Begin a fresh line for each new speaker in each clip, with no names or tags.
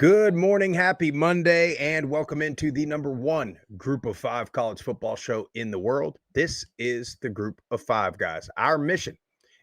Good morning, happy Monday, and welcome into the number one Group of Five college football show in the world. This is the Group of Five, guys. Our mission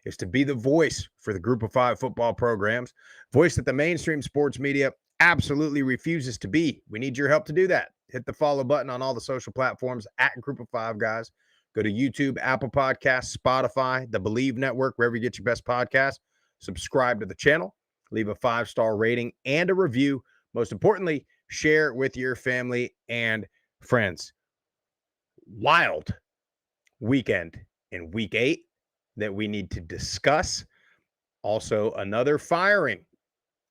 is to be the voice for the Group of Five football programs, voice that the mainstream sports media absolutely refuses to be. We need your help to do that. Hit the follow button on all the social platforms at Group of Five, guys. Go to YouTube, Apple Podcasts, Spotify, the Believe Network, wherever you get your best podcasts. Subscribe to the channel. Leave a 5-star rating and a review. Most importantly, share with your family and friends. Wild weekend in week 8 that we need to discuss. Also, another firing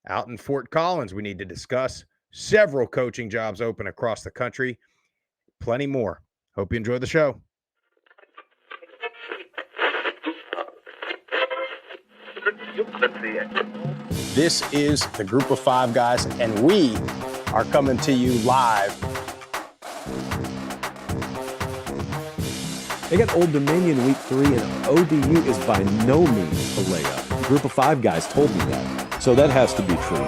out in Fort Collins we need to discuss. Several coaching jobs open across the country. Plenty more. Hope you enjoy the show. This is the Group of Five, guys, and we are coming to you live.
They got Old Dominion week 3, and ODU is by no means a layup. Group of Five guys told me that, so that has to be true.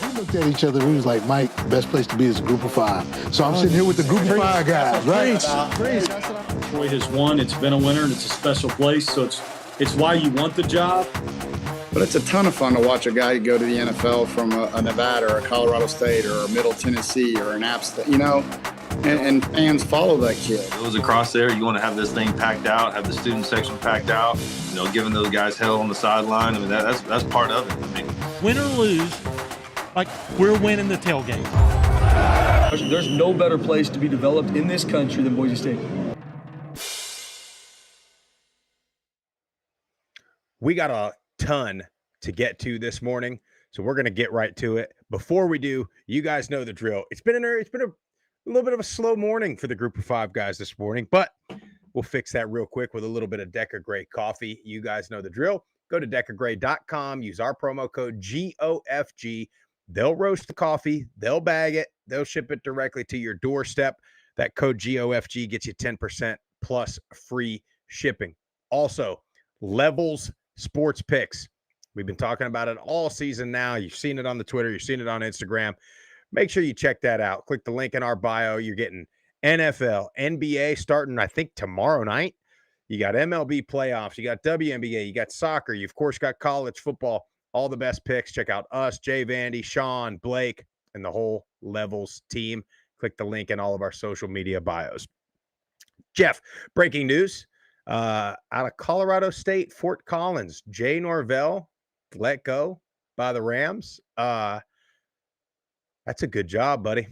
We looked at each other, we was like, Mike, best place to be is a Group of Five. So I'm sitting here with the Group of Five guys, right?
Troy has won, it's been a winner, and it's a special place, so it's why you want the job.
But it's a ton of fun to watch a guy go to the NFL from a Nevada or a Colorado State or a Middle Tennessee or an App State, and fans follow that kid.
Those across there, you want to have this thing packed out, have the student section packed out, giving those guys hell on the sideline. I mean, that's part of it. I mean,
win or lose, like we're winning the tailgate.
There's no better place to be developed in this country than Boise State.
We got a ton to get to this morning, so we're going to get right to it. Before we do, you guys know the drill. It's been a little bit of a slow morning for the Group of Five guys this morning, but we'll fix that real quick with a little bit of Decker Gray coffee. You guys know the drill. Go to deckergray.com, use our promo code GOFG. They'll roast the coffee, they'll bag it, they'll ship it directly to your doorstep. That code GOFG gets you 10% plus free shipping. Also, Levels Sports Picks. We've been talking about it all season now. You've seen it on the Twitter. You've seen it on Instagram. Make sure you check that out. Click the link in our bio. You're getting NFL, NBA starting, I think, tomorrow night. You got MLB playoffs. You got WNBA. You got soccer. You, of course, got college football. All the best picks. Check out us, Jay Vandy, Sean, Blake, and the whole Levels team. Click the link in all of our social media bios. Jeff, breaking news. Out of Colorado State, Fort Collins, Jay Norvell let go by the Rams. That's a good job, buddy.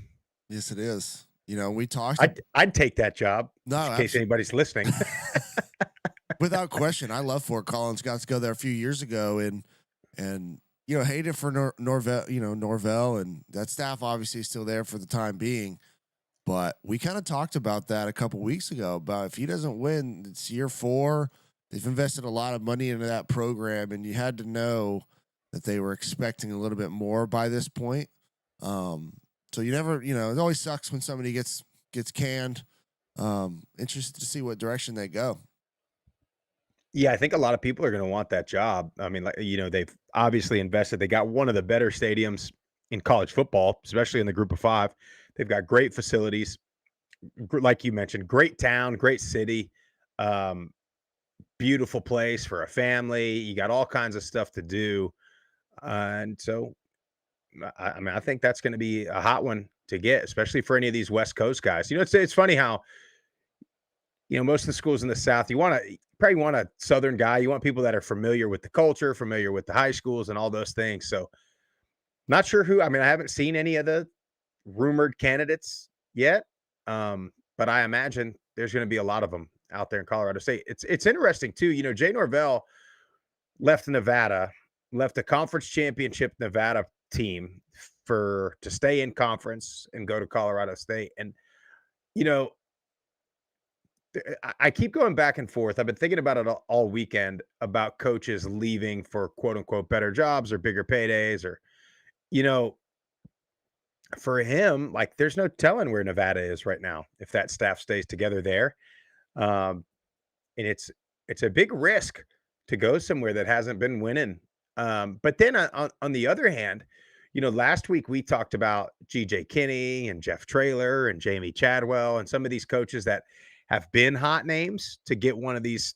Yes, it is. We talked.
I'd take that job.
No,
in case anybody's listening.
Without question, I love Fort Collins. Got to go there a few years ago, and hate it for Norvell. Norvell and that staff obviously is still there for the time being. But we kind of talked about that a couple weeks ago, about if he doesn't win, it's year 4. They've invested a lot of money into that program, and you had to know that they were expecting a little bit more by this point. So you never, it always sucks when somebody gets canned. Interested to see what direction they go.
Yeah, I think a lot of people are going to want that job. I mean, they've obviously invested. They got one of the better stadiums in college football, especially in the Group of Five. They've got great facilities, like you mentioned, great town, great city, beautiful place for a family. You got all kinds of stuff to do. And so, I think that's going to be a hot one to get, especially for any of these West Coast guys. It's funny how, most of the schools in the South, you probably want a Southern guy. You want people that are familiar with the culture, familiar with the high schools and all those things. So not sure who, I haven't seen any of the rumored candidates yet. But I imagine there's going to be a lot of them out there in Colorado State. It's interesting too. Jay Norvell left Nevada, left a conference championship Nevada team to stay in conference and go to Colorado State. And, I keep going back and forth. I've been thinking about it all weekend about coaches leaving for quote unquote better jobs or bigger paydays or, for him, like there's no telling where Nevada is right now if that staff stays together there. And it's a big risk to go somewhere that hasn't been winning. But then on the other hand, last week we talked about GJ Kinney and Jeff Traylor and Jamie Chadwell and some of these coaches that have been hot names to get one of these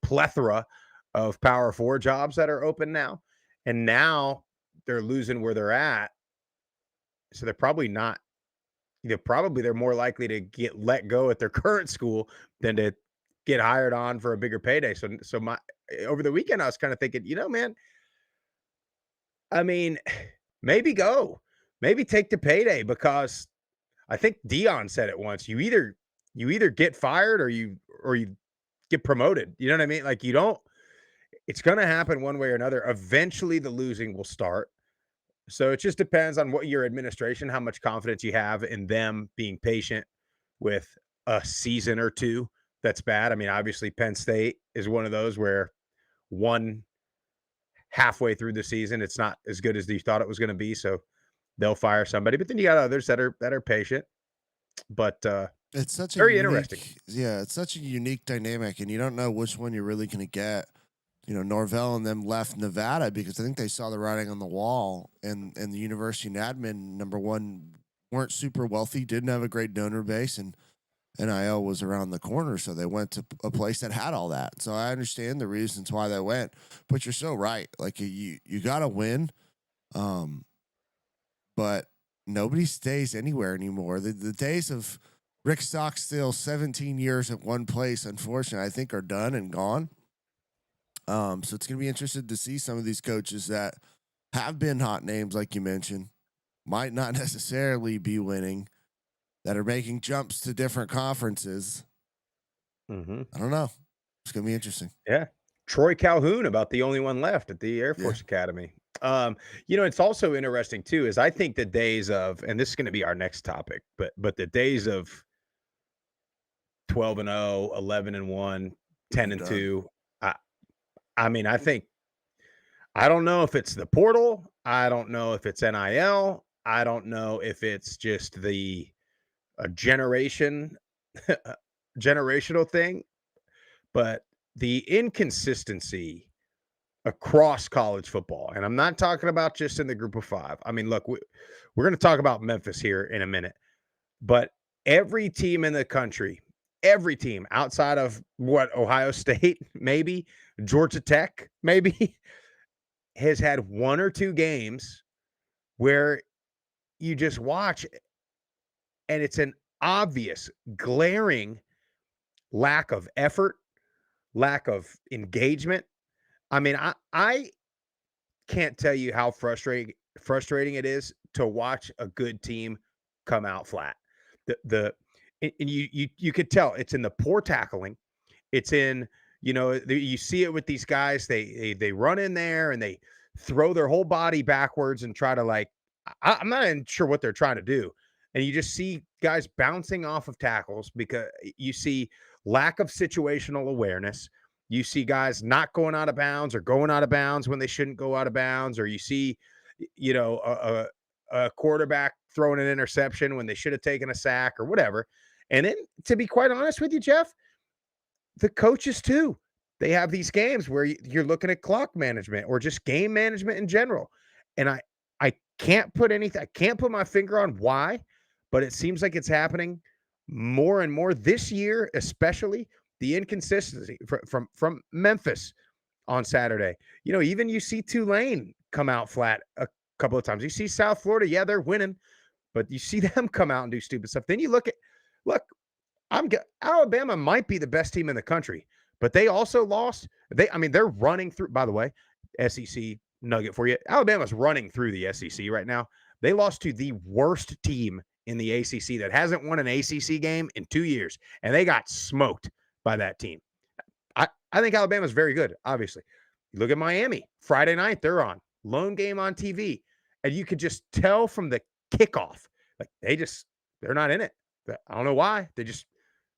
plethora of Power 4 jobs that are open now. And now they're losing where they're at. So they're probably not, they're more likely to get let go at their current school than to get hired on for a bigger payday. So over the weekend, I was kind of thinking, man, I mean, maybe take the payday, because I think Dion said it once. You either get fired or you get promoted. You know what I mean? Like, it's going to happen one way or another. Eventually the losing will start. So it just depends on what your administration, how much confidence you have in them being patient with a season or two that's bad. I mean, obviously Penn State is one of those where halfway through the season, it's not as good as you thought it was going to be. So they'll fire somebody, but then you got others that are patient. But
it's such
very interesting.
Yeah, it's such a unique dynamic, and you don't know which one you're really going to get. Norvell and them left Nevada because I think they saw the writing on the wall, and the university and admin, number one, weren't super wealthy, didn't have a great donor base, and NIL was around the corner, so they went to a place that had all that. So I understand the reasons why they went, but you're so right. Like, you got to win, but nobody stays anywhere anymore. The days of Rick Stockstill 17 years at one place, unfortunately, I think are done and gone. So it's going to be interesting to see some of these coaches that have been hot names, like you mentioned, might not necessarily be winning, that are making jumps to different conferences.
Mm-hmm.
I don't know. It's going to be interesting.
Yeah. Troy Calhoun, about the only one left at the Air Force Academy. It's also interesting too, is I think the days of, and this is going to be our next topic, but the days of 12-0, 11-1, 10-2, I mean, I don't know if it's the portal. I don't know if it's NIL. I don't know if it's just a generational thing, but the inconsistency across college football, and I'm not talking about just in the group of five. I mean, look, we're going to talk about Memphis here in a minute, but every team in the country, every team outside of Ohio State, maybe Georgia Tech, maybe, has had one or two games where you just watch and it's an obvious, glaring lack of effort, lack of engagement. I mean, I can't tell you how frustrating it is to watch a good team come out flat. And you could tell it's in the poor tackling. It's in, you see it with these guys. They run in there and they throw their whole body backwards and try to, I'm not even sure what they're trying to do. And you just see guys bouncing off of tackles because you see lack of situational awareness. You see guys not going out of bounds or going out of bounds when they shouldn't go out of bounds, or you see, a quarterback throwing an interception when they should have taken a sack or whatever. And then, to be quite honest with you, Jeff, the coaches too, they have these games where you're looking at clock management or just game management in general. And I can't put my finger on why, but it seems like it's happening more and more this year, especially the inconsistency from Memphis on Saturday. Even you see Tulane come out flat a couple of times. You see South Florida, yeah, they're winning, but you see them come out and do stupid stuff. Then you look, Alabama might be the best team in the country, but they also lost. They're running through, by the way, SEC nugget for you. Alabama's running through the SEC right now. They lost to the worst team in the ACC that hasn't won an ACC game in 2 years, and they got smoked by that team. I think Alabama's very good, obviously. You look at Miami, Friday night, they're on. Lone game on TV. And you could just tell from the kickoff, they're not in it. I don't know why. They just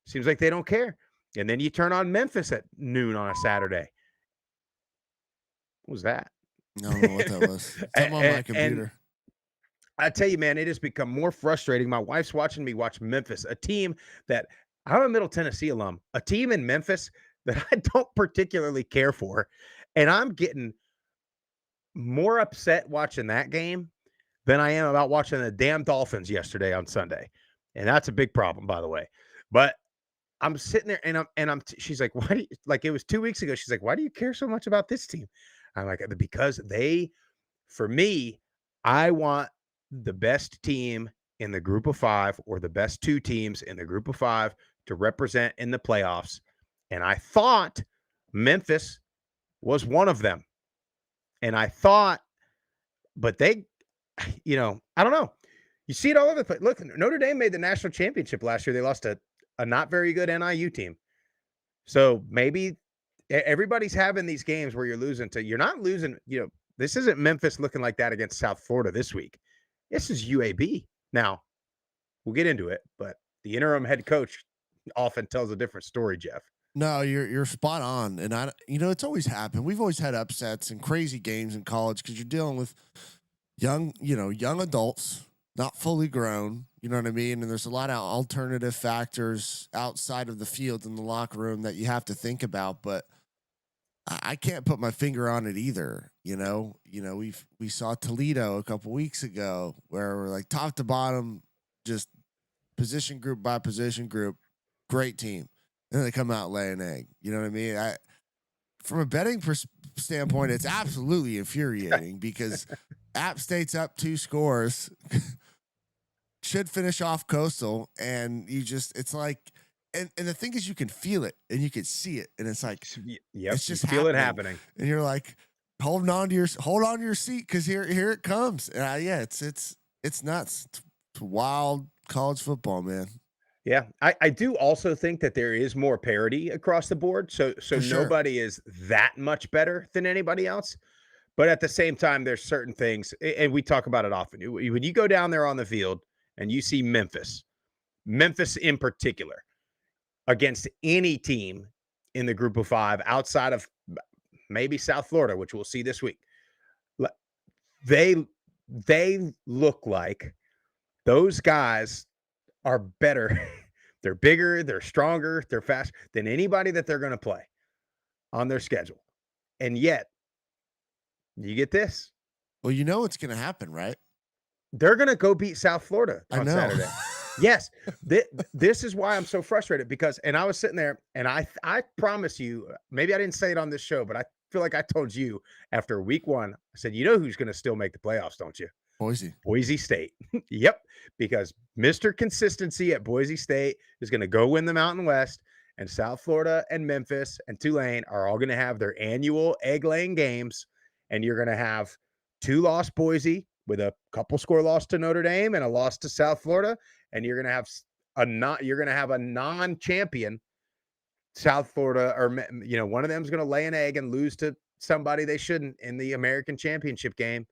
seems like they don't care. And then you turn on Memphis at noon on a Saturday. What was that?
I don't know what that was. Something on my computer.
I tell you, man, it has become more frustrating. My wife's watching me watch Memphis, a team that I'm a Middle Tennessee alum, a team in Memphis that I don't particularly care for. And I'm getting more upset watching that game than I am about watching the damn Dolphins yesterday on Sunday. And that's a big problem, by the way. But I'm sitting there she's like, why do you, like, it was 2 weeks ago. She's like, why do you care so much about this team? I'm like, because for me, I want the best team in the group of 5 or the best 2 teams in the group of 5 to represent in the playoffs. And I thought Memphis was one of them. And I thought, but they, I don't know. You see it all over the place. Look, Notre Dame made the national championship last year. They lost to a not very good NIU team. So maybe everybody's having these games where you're not losing, this isn't Memphis looking like that against South Florida this week. This is UAB. Now, we'll get into it, but the interim head coach often tells a different story, Jeff.
No, you're spot on. And it's always happened. We've always had upsets and crazy games in college because you're dealing with young adults, not fully grown, you know what I mean? And there's a lot of alternative factors outside of the field in the locker room that you have to think about, but I can't put my finger on it either. We saw Toledo a couple weeks ago where we're like top to bottom, just position group by position group, great team. And then they come out and lay an egg. You know what I mean? From a betting standpoint, it's absolutely infuriating because App State's up 2 scores, should finish off Coastal, and it's like, and the thing is, you can feel it and you can see it, and it's like, it's just
feel it happening,
and you're like, hold on to your seat because here it comes. And it's nuts. It's wild college football, man.
Yeah, I do also think that there is more parity across the board. So nobody is that much better than anybody else. But at the same time, there's certain things, and we talk about it often. When you go down there on the field and you see Memphis in particular, against any team in the group of 5 outside of maybe South Florida, which we'll see this week, they look like those guys are better. They're bigger, they're stronger, they're faster than anybody that they're going to play on their schedule. And yet, you get this.
Well, you know what's going to happen, right?
They're going to go beat South Florida on Saturday. Yes. This is why I'm so frustrated and I was sitting there and I promise you, maybe I didn't say it on this show, but I feel like I told you after week 1, I said, who's going to still make the playoffs, don't you? Boise State. Yep. Because Mr. Consistency at Boise State is going to go win the Mountain West, and South Florida and Memphis and Tulane are all going to have their annual egg-laying games, and you're going to have 2 lost Boise with a couple score loss to Notre Dame and a loss to South Florida, and you're going to have a non-champion South Florida, or one of them is going to lay an egg and lose to somebody they shouldn't in the American Championship game.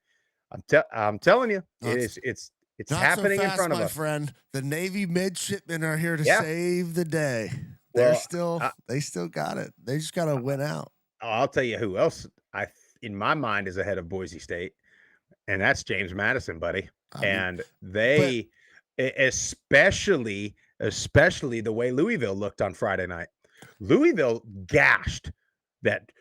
I'm telling you, it's happening
so fast,
in front of us,
my friend. The Navy midshipmen are here to save the day.
They
still got it. They just got to win out.
I'll tell you who else in my mind is ahead of Boise State, and that's James Madison, buddy. Especially the way Louisville looked on Friday night. Louisville gashed that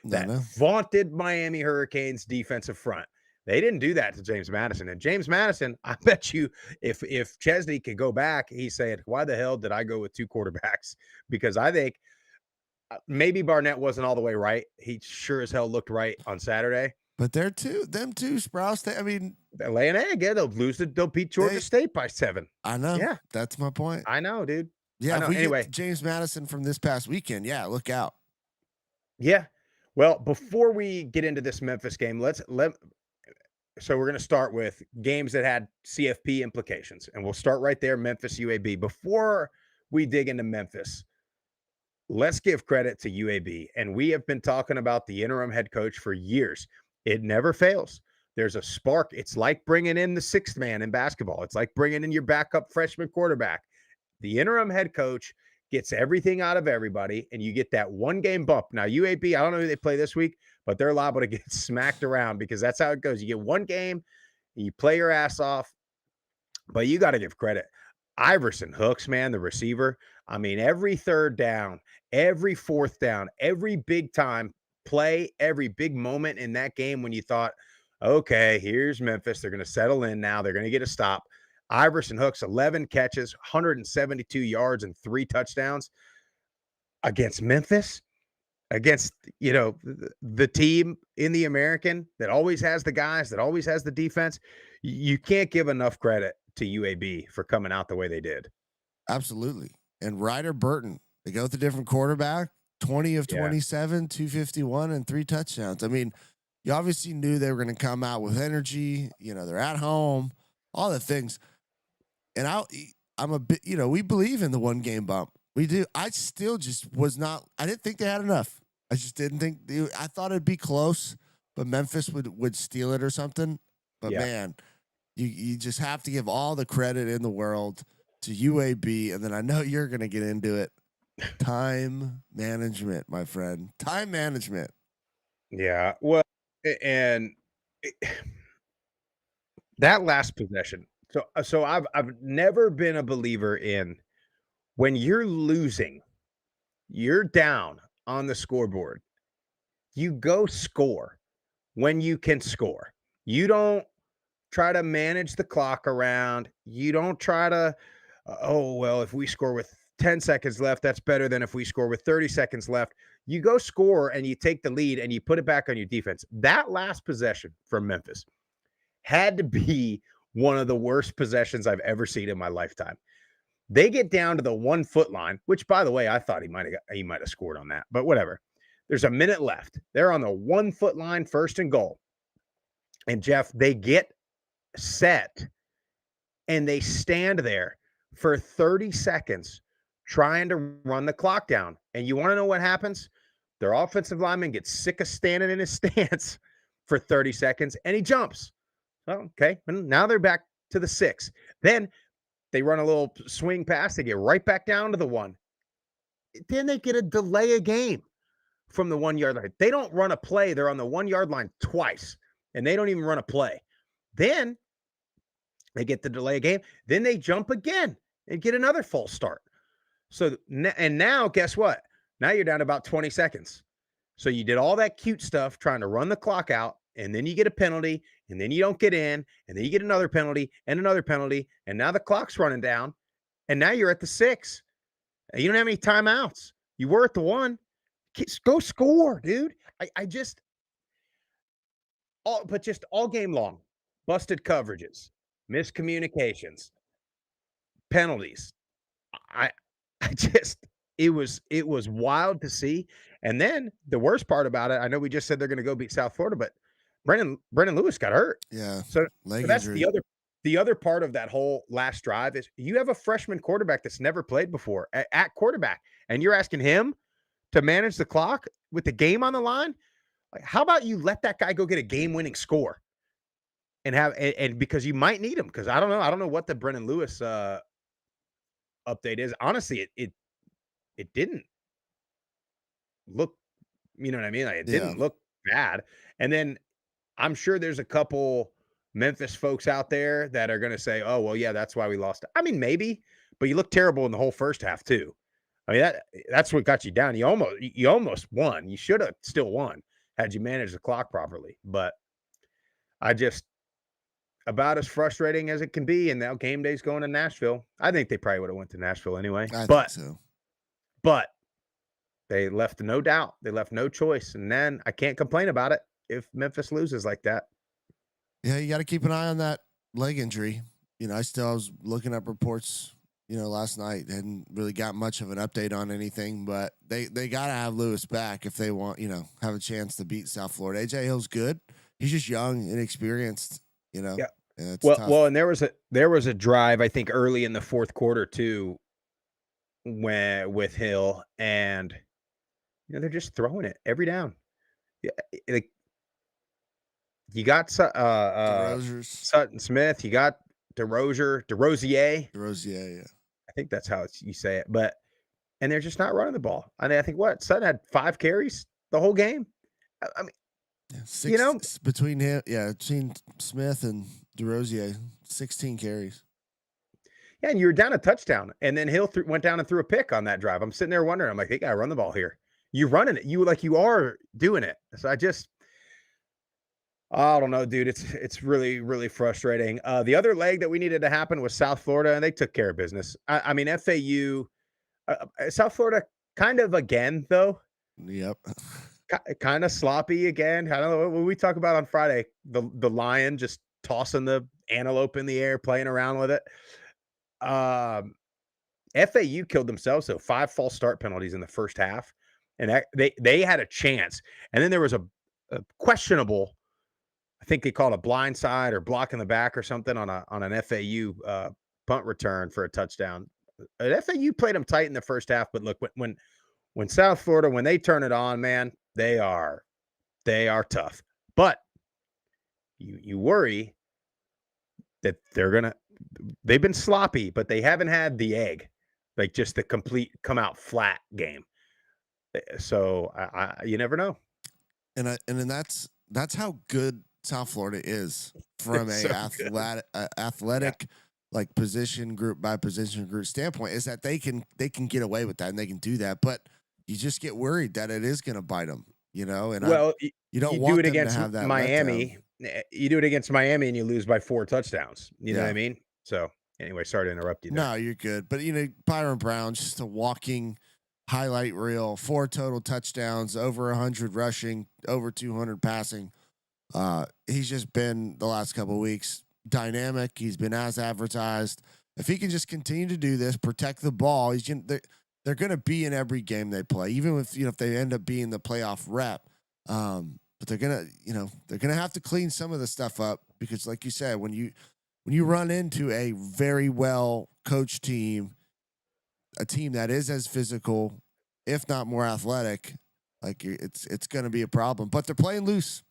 vaunted Miami Hurricanes defensive front. They didn't do that to James Madison. And James Madison, I bet you if Chesney could go back, he's saying, why the hell did I go with 2 quarterbacks? Because I think maybe Barnett wasn't all the way right. He sure as hell looked right on Saturday.
But them too, Sprouse.
They lay an egg. Yeah, they'll beat Georgia State by 7.
I know.
Yeah.
That's my point.
I know, dude.
Yeah. If we get James Madison from this past weekend, look out.
Yeah. Well, before we get into this Memphis game, so we're going to start with games that had CFP implications, and we'll start right there, Memphis UAB. Before we dig into Memphis, let's give credit to UAB. And we have been talking about the interim head coach for years. It never fails. There's a spark. It's like bringing in the 6th man in basketball. It's like bringing in your backup freshman quarterback. The interim head coach gets everything out of everybody, and you get that 1-game bump. Now, UAB, I don't know who they play this week, but they're liable to get smacked around because that's how it goes. You get 1 game, you play your ass off, but you got to give credit. Iverson Hooks, man, the receiver. I mean, every 3rd down, every 4th down, every big time play, every big moment in that game when you thought, okay, here's Memphis. They're going to settle in now. They're going to get a stop. Iverson Hooks, 11 catches, 172 yards, and 3 touchdowns against Memphis, against, the team in the American that always has the guys, that always has the defense. You can't give enough credit to UAB for coming out the way they did.
Absolutely. And Ryder Burton, they go with a different quarterback, 20 of 27, 251, and 3 touchdowns. I mean, you obviously knew they were going to come out with energy. They're at home, all the things. And I'm a bit, we believe in the 1 game bump. We do. I still just I didn't think they had enough. I just didn't think I thought it'd be close, but Memphis would steal it or something. But man, you just have to give all the credit in the world to UAB. And then I know you're going to get into it. Time management, my friend. Time management.
Yeah. Well, and that last possession. So I've never been a believer in when you're losing, you're down on the scoreboard, you go score when you can score. You don't try to manage the clock around. You don't try to, if we score with 10 seconds left, that's better than if we score with 30 seconds left. You go score and you take the lead and you put it back on your defense. That last possession from Memphis had to be one of the worst possessions I've ever seen in my lifetime. They get down to the 1 foot line, which, by the way, I thought he might have scored on that, but whatever. There's a minute left. They're on the 1 foot line, 1st and goal. And Jeff, they get set and they stand there for 30 seconds trying to run the clock down. And you want to know what happens? Their offensive lineman gets sick of standing in his stance for 30 seconds and he jumps. Oh, okay. And now they're back to the 6. Then they run a little swing pass. They get right back down to the 1. Then they get a delay a game from the 1 yard line. They don't run a play. They're on the 1 yard line twice, and they don't even run a play. Then they get the delay a game. Then they jump again and get another false start. So, and now guess what? Now you're down to about 20 seconds. So you did all that cute stuff trying to run the clock out, and then you get a penalty, and then you don't get in, and then you get another penalty, and now the clock's running down, and now you're at the 6. You don't have any timeouts. You were at the 1. Go score, dude. Just all game long, busted coverages, miscommunications, penalties. It was wild to see. And then the worst part about it, I know we just said they're going to go beat South Florida, but Brendan Lewis got hurt.
Yeah.
So that's
injury.
the other part of that whole last drive is you have a freshman quarterback that's never played before at quarterback, and you're asking him to manage the clock with the game on the line. Like, how about you let that guy go get a game-winning score and because you might need him, because I don't know what the Brendan Lewis update is. Honestly, it didn't look, you know what I mean? Like, it didn't look bad. And then I'm sure there's a couple Memphis folks out there that are going to say, oh, well, yeah, that's why we lost. I mean, maybe, but you look terrible in the whole first half too. I mean, that's what got you down. You almost won. You should have still won had you managed the clock properly. But about as frustrating as it can be. And now game day's going to Nashville. I think they probably would have went to Nashville anyway.
I think so.
But they left no doubt. They left no choice. And then I can't complain about it if Memphis loses like that.
Yeah, you got to keep an eye on that leg injury. I was looking up reports, last night. Hadn't really got much of an update on anything, but they got to have Lewis back if they want, have a chance to beat South Florida. AJ Hill's good. He's just young, inexperienced, Yeah.
Well, and there was a drive, I think, early in the fourth quarter too, with Hill, and they're just throwing it every down. Yeah, you got Sutton Smith, you got DeRosier,
yeah.
I think that's how you say it, and they're just not running the ball. I mean, I think Sutton had 5 carries the whole game. I mean,
between him, between Smith and DeRosier, 16 carries.
Yeah, and you were down a touchdown, and then Hill went down and threw a pick on that drive. I'm sitting there wondering, I'm like, they gotta run the ball here. You're running it. You are doing it. So I don't know, dude. It's really, really frustrating. The other leg that we needed to happen was South Florida, and they took care of business. I mean, FAU, South Florida, kind of again though,
Yep.
kind of sloppy again. I don't know what we talk about on Friday. The lion just tossing the antelope in the air, playing around with it. FAU killed themselves. So 5 false start penalties in the first half, and they had a chance. And then there was a questionable. I think they called a blind side or block in the back or something on an FAU punt return for a touchdown. FAU played them tight in the first half, but look, when South Florida, when they turn it on, man, they are tough. But you worry that they've been sloppy, but they haven't had the egg, like just the complete come out flat game. So you never know.
And then that's how good South Florida is from
It's
a
so
athletic like position group by position group standpoint, is that they can get away with that and they can do that, but you just get worried that it is going to bite them, you know. And
Well,
you don't
you
want
do it
them to
against
have that
Miami. You do it against Miami and you lose by 4 touchdowns. You know what I mean? So anyway, sorry to interrupt you there.
No, you're good. But Byron Brown, just a walking highlight reel, 4 total touchdowns, over 100 rushing, over 200 passing. He's just been the last couple of weeks dynamic. He's been as advertised. If he can just continue to do this, protect the ball, they're going to be in every game they play, even if they end up being the playoff rep. But they're gonna have to clean some of the stuff up, because, like you said, when you run into a very well coached team, a team that is as physical, if not more athletic, like it's going to be a problem. But they're playing loose.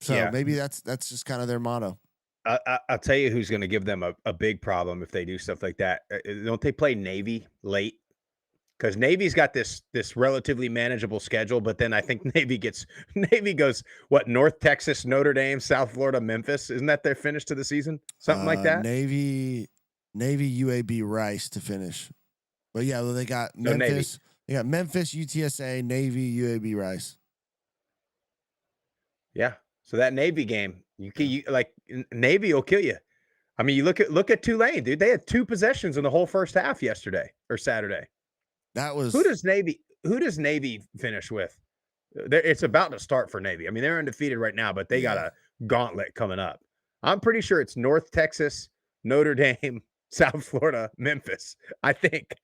So maybe that's just kind of their motto.
I'll tell you who's going to give them a big problem if they do stuff like that. Don't they play Navy late? Because Navy's got this relatively manageable schedule, but then I think Navy goes what, North Texas, Notre Dame, South Florida, Memphis. Isn't that their finish to the season? Something like that.
Navy, UAB, Rice to finish. But yeah, well, they got Memphis. They got Memphis, UTSA, Navy, UAB, Rice.
Yeah. So that Navy game, you like Navy will kill you. I mean, you look at Tulane, dude. They had 2 possessions in the whole first half yesterday or Saturday.
That was
Who does Navy finish with? It's about to start for Navy. I mean, they're undefeated right now, but they got a gauntlet coming up. I'm pretty sure it's North Texas, Notre Dame, South Florida, Memphis, I think.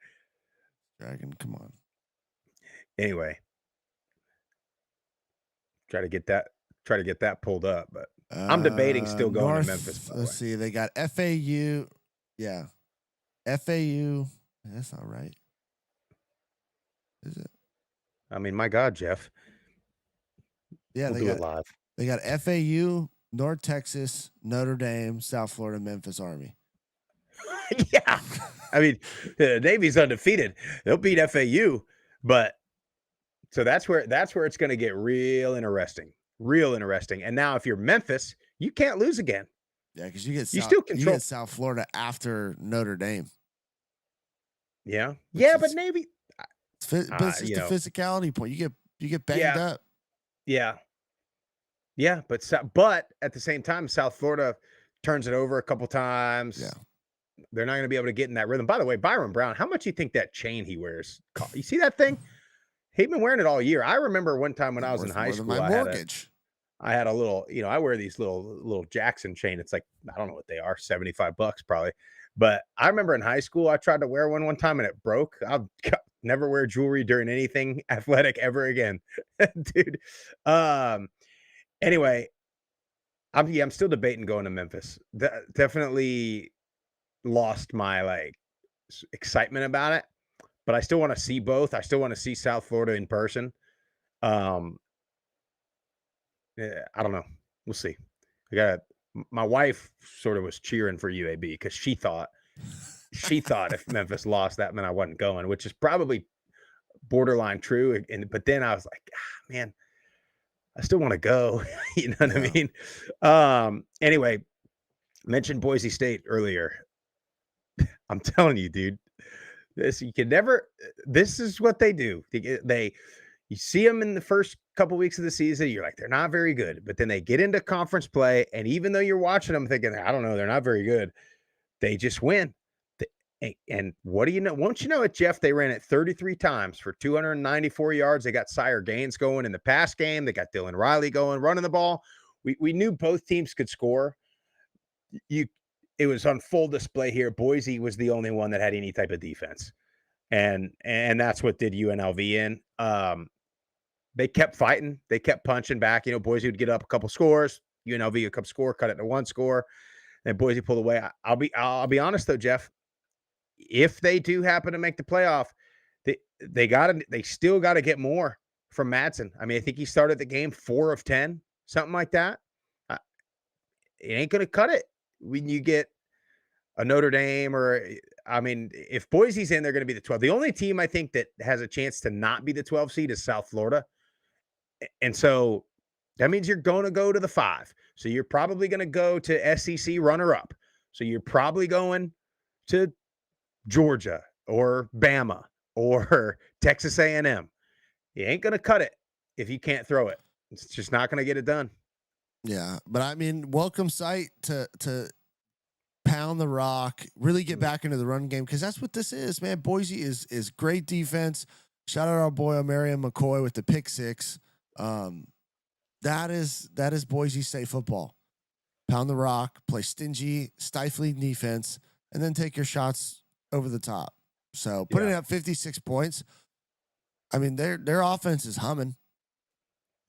Dragon, come on.
Anyway, try to get that pulled up, but I'm debating still going to Memphis.
Let's see. They got FAU. Yeah. FAU. That's not right. Is it?
I mean, my God, Jeff.
Yeah,
we'll do it live.
They got FAU, North Texas, Notre Dame, South Florida, Memphis, Army.
Yeah. I mean, Navy's undefeated. They'll beat FAU, but so that's where it's going to get real interesting. And now if you're Memphis, you can't lose again.
Yeah, because you
still control.
You get South Florida after Notre Dame.
Yeah. Yeah, but Navy.
But it's just the physicality point. You get banged up.
Yeah. Yeah, but at the same time, South Florida turns it over a couple times.
Yeah.
They're not going to be able to get in that rhythm. By the way, Byron Brown, how much do you think that chain he wears? You see that thing? He's been wearing it all year. I remember one time when I was in high school, I had a little, I wear these little Jackson chain. It's like, I don't know what they are, $75 probably. But I remember in high school, I tried to wear one time and it broke. I'll never wear jewelry during anything athletic ever again, dude. Anyway, I'm still debating going to Memphis. Definitely lost my excitement about it, but I still want to see both. I still want to see South Florida in person. Yeah, I don't know. We'll see. My wife sort of was cheering for UAB because she thought if Memphis lost, that meant I wasn't going, which is probably borderline true. But then I was like, man, I still want to go. You know what I mean? Anyway, mentioned Boise State earlier. I'm telling you, dude, this is what they do. You see them in the first couple weeks of the season, you're like, they're not very good. But then they get into conference play, and even though you're watching them thinking, I don't know, they're not very good, they just win. And what do you know? Won't you know it, Jeff? They ran it 33 times for 294 yards. They got Sire Gaines going in the pass game. They got Dylan Riley going, running the ball. We knew both teams could score. It was on full display here. Boise was the only one that had any type of defense. And that's what did UNLV in. They kept fighting. They kept punching back. Boise would get up a couple scores. UNLV would come score, cut it to one score. And Boise pulled away. I'll be honest though, Jeff. If they do happen to make the playoff, they still got to get more from Madsen. I mean, I think he started the game 4 of 10, something like that. It ain't going to cut it when you get a Notre Dame if Boise's in, they're going to be the 12. The only team I think that has a chance to not be the 12 seed is South Florida. And so that means you're going to go to the 5. So you're probably going to go to SEC runner up. So you're probably going to Georgia or Bama or Texas A&M. You ain't going to cut it if you can't throw it. It's just not going to get it done.
Yeah, but I mean, welcome sight to pound the rock, really get back into the run game, because that's what this is, man. Boise is great defense. Shout out our boy Marion McCoy with the pick 6. That is Boise State football. Pound the rock, play stingy, stifling defense, and then take your shots over the top. So putting up 56 points. I mean, their offense is humming.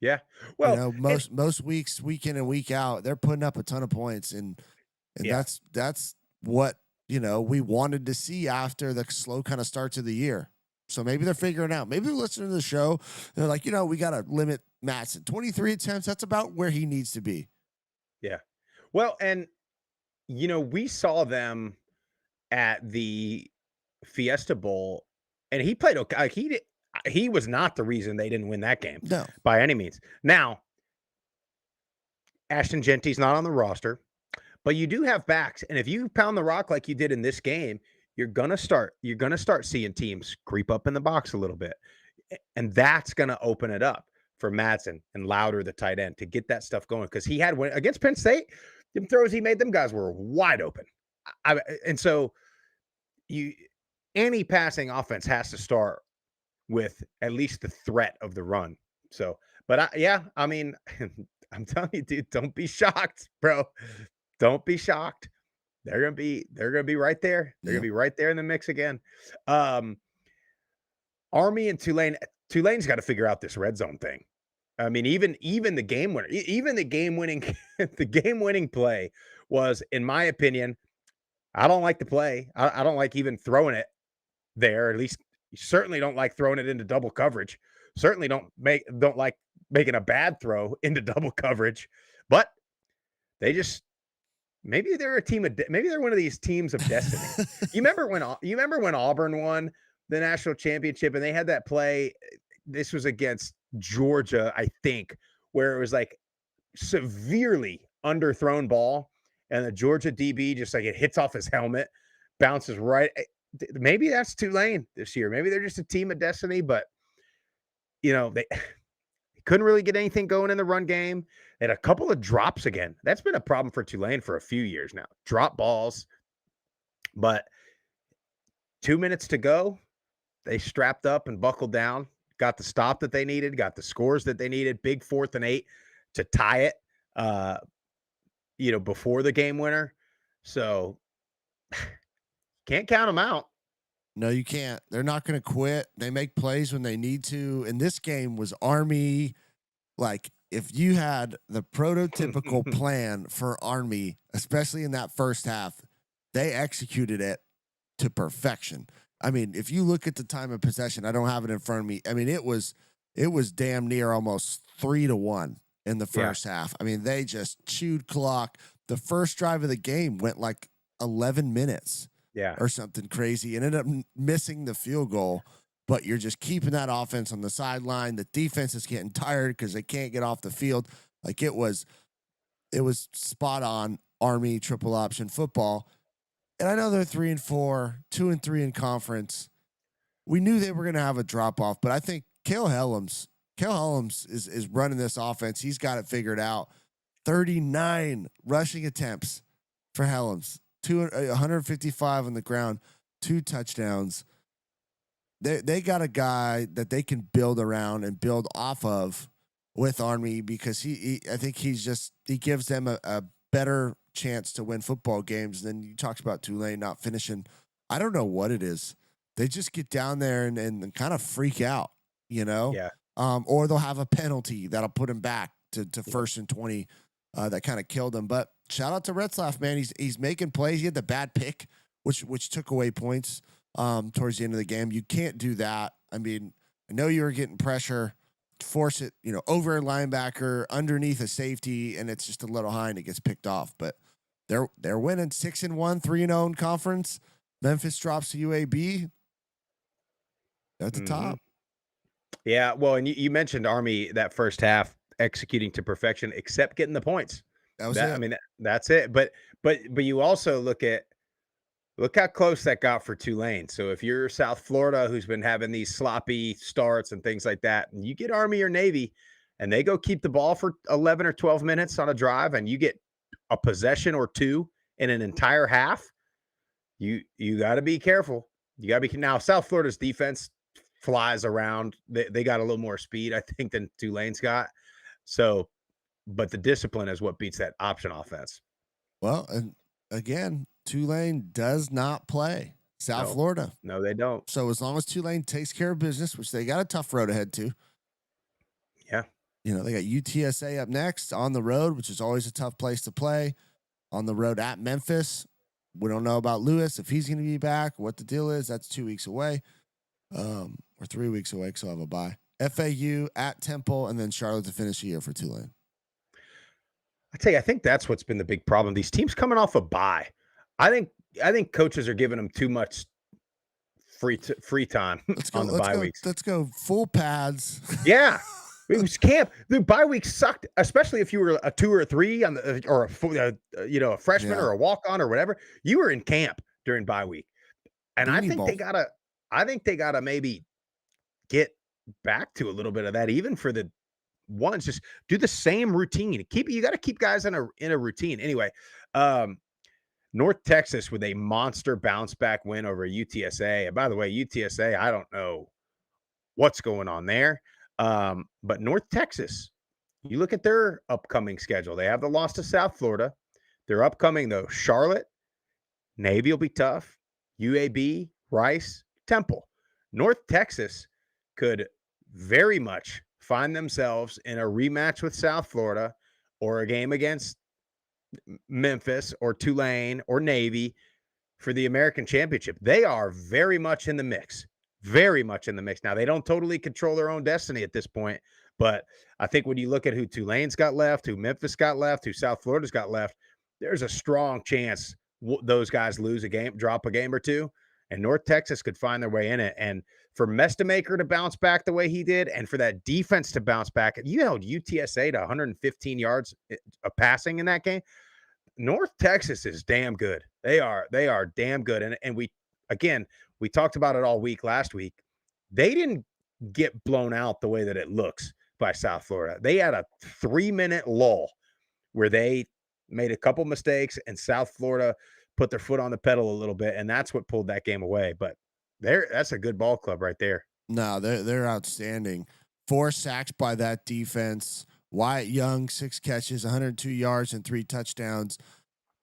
Yeah. Well,
most weeks, week in and week out, they're putting up a ton of points, and that's what we wanted to see after the slow kind of start to the year. So maybe they're figuring out. Maybe they're listening to the show. They're like, we got to limit Madsen. 23 attempts. That's about where he needs to be.
Yeah. Well, and we saw them at the Fiesta Bowl, and he played okay. Like, he was not the reason they didn't win that game.
No,
by any means. Now, Ashton Genty's not on the roster, but you do have backs, and if you pound the rock like you did in this game, you're gonna start seeing teams creep up in the box a little bit, and that's gonna open it up for Madsen and Louder, the tight end, to get that stuff going, because he had against Penn State. Them throws he made, them guys were wide open. And so any passing offense has to start with at least the threat of the run. So, but I mean, I'm telling you, dude, don't be shocked, bro. Don't be shocked. They're gonna be right there. They're gonna be right there in the mix again. Army and Tulane. Tulane's got to figure out this red zone thing. I mean, even the game winner, even the game winning play was, in my opinion, I don't like the play. I don't like even throwing it there. At least you certainly don't like throwing it into double coverage. Certainly don't like making a bad throw into double coverage. But maybe they're maybe they're one of these teams of destiny. You remember when Auburn won the national championship and they had that play? This was against Georgia, I think, where it was like severely underthrown ball, and the Georgia DB just like it hits off his helmet, bounces right. Maybe that's Tulane this year. Maybe they're just a team of destiny, but they couldn't really get anything going in the run game. They had a couple of drops again. That's been a problem for Tulane for a few years now. Drop balls. But 2 minutes to go, they strapped up and buckled down, got the stop that they needed, got the scores that they needed, big 4th and 8 to tie it, before the game winner. So can't count them out.
No, you can't. They're not going to quit. They make plays when they need to. And this game was Army. Like, if you had the prototypical plan for Army, especially in that first half, they executed it to perfection. I mean, if you look at the time of possession, I don't have it in front of me. I mean, it was damn near almost 3-1 in the first half. I mean, they just chewed clock. The first drive of the game went like 11 minutes. Or something crazy, and ended up missing the field goal. But you're just keeping that offense on the sideline. The defense is getting tired because they can't get off the field. Like, it was spot on Army triple option football. And I know they're 3-4, 2-3 in conference. We knew they were going to have a drop off, but I think Cale Helms is running this offense. He's got it figured out. 39 rushing attempts for Helms, 155 on the ground, 2 touchdowns. They got a guy that they can build around and build off of with Army, because I think he gives them a better chance to win football games. Then you talked about Tulane not finishing. I don't know what it is. They just get down there and kind of freak out,
Yeah.
Or they'll have a penalty that'll put him back to 1st and 20. That kind of killed him. But shout out to Retzlaff, man. He's making plays. He had the bad pick, which took away points towards the end of the game. You can't do that. I mean, I know you were getting pressure, force it, over a linebacker, underneath a safety, and it's just a little high and it gets picked off. But they're winning 6-1, 3-0 in conference. Memphis drops to UAB. They're at the top.
Yeah, well, and you mentioned Army that first half executing to perfection, except getting the points.
That was it.
I mean, that's it. But you also look how close that got for Tulane. So if you're South Florida, who's been having these sloppy starts and things like that, and you get Army or Navy, and they go keep the ball for 11 or 12 minutes on a drive, and you get a possession or 2 in an entire half, you got to be careful. You got to be now. South Florida's defense flies around. They got a little more speed, I think, than Tulane's got. So, but the discipline is what beats that option offense.
Well, and again, Tulane does not play South Florida.
No, they don't.
So as long as Tulane takes care of business, which they got a tough road ahead to.
Yeah.
They got UTSA up next on the road, which is always a tough place to play. On the road at Memphis. We don't know about Lewis, if he's going to be back, what the deal is. That's 2 weeks away. Or 3 weeks away, because I'll have a bye. FAU at Temple, and then Charlotte to finish the year for Tulane.
I tell you, I think that's what's been the big problem. These teams coming off a bye. I think coaches are giving them too much free time on the bye weeks.
Let's go full pads.
Yeah. It was camp. The bye week sucked, especially if you were a 2 or 3 on the or a freshman or a walk-on or whatever. You were in camp during bye week. And I think they gotta maybe get back to a little bit of that, even for the ones. Just do the same routine. You got to keep guys in a routine. Anyway, North Texas with a monster bounce back win over UTSA. And by the way, UTSA, I don't know what's going on there. But North Texas, you look at their upcoming schedule. They have the loss to South Florida. They're upcoming, though, Charlotte, Navy will be tough, UAB, Rice, Temple. North Texas could very much find themselves in a rematch with South Florida or a game against Memphis or Tulane or Navy for the American Championship. They are very much in the mix. Very much in the mix. Now, they don't totally control their own destiny at this point, but I think when you look at who Tulane's got left, who Memphis got left, who South Florida's got left, there's a strong chance those guys lose a game, drop a game or two, and North Texas could find their way in it. And for Mestamaker to bounce back the way he did, and for that defense to bounce back, you held UTSA to 115 yards of passing in that game. North Texas is damn good. They are damn good. And we talked about it all week last week. They didn't get blown out the way that it looks by South Florida. They had a 3-minute lull where they made a couple mistakes and South Florida put their foot on the pedal a little bit, and that's what pulled that game away. But that's a good ball club right there.
No, they're outstanding. 4 sacks by that defense. Wyatt Young, 6 catches, 102 yards, and 3 touchdowns.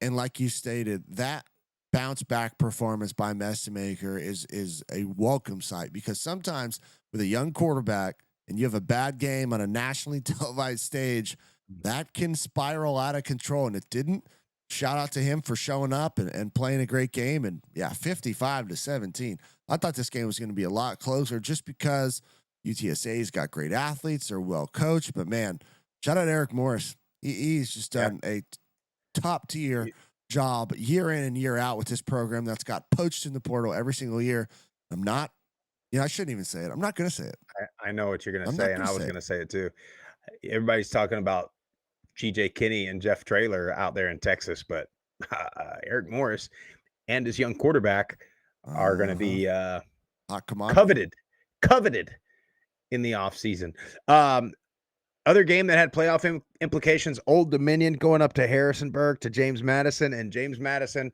And like you stated, that bounce back performance by Mestamaker is a welcome sight, because sometimes with a young quarterback and you have a bad game on a nationally televised stage, that can spiral out of control. And it didn't. Shout out to him for showing up and playing a great game. And 55-17. I thought this game was going to be a lot closer just because UTSA's got great athletes. They're well coached, but man, shout out Eric Morris. He's just done a top tier job year in and year out with this program that's got poached in the portal every single year. I shouldn't even say it. I'm not going to say it.
I know what you're going to say, and I was going to say it too. Everybody's talking about GJ Kinney and Jeff Traylor out there in Texas, but Eric Morris and his young quarterback are going to be coveted in the offseason. Other game that had playoff implications, Old Dominion going up to Harrisonburg to James Madison, and James Madison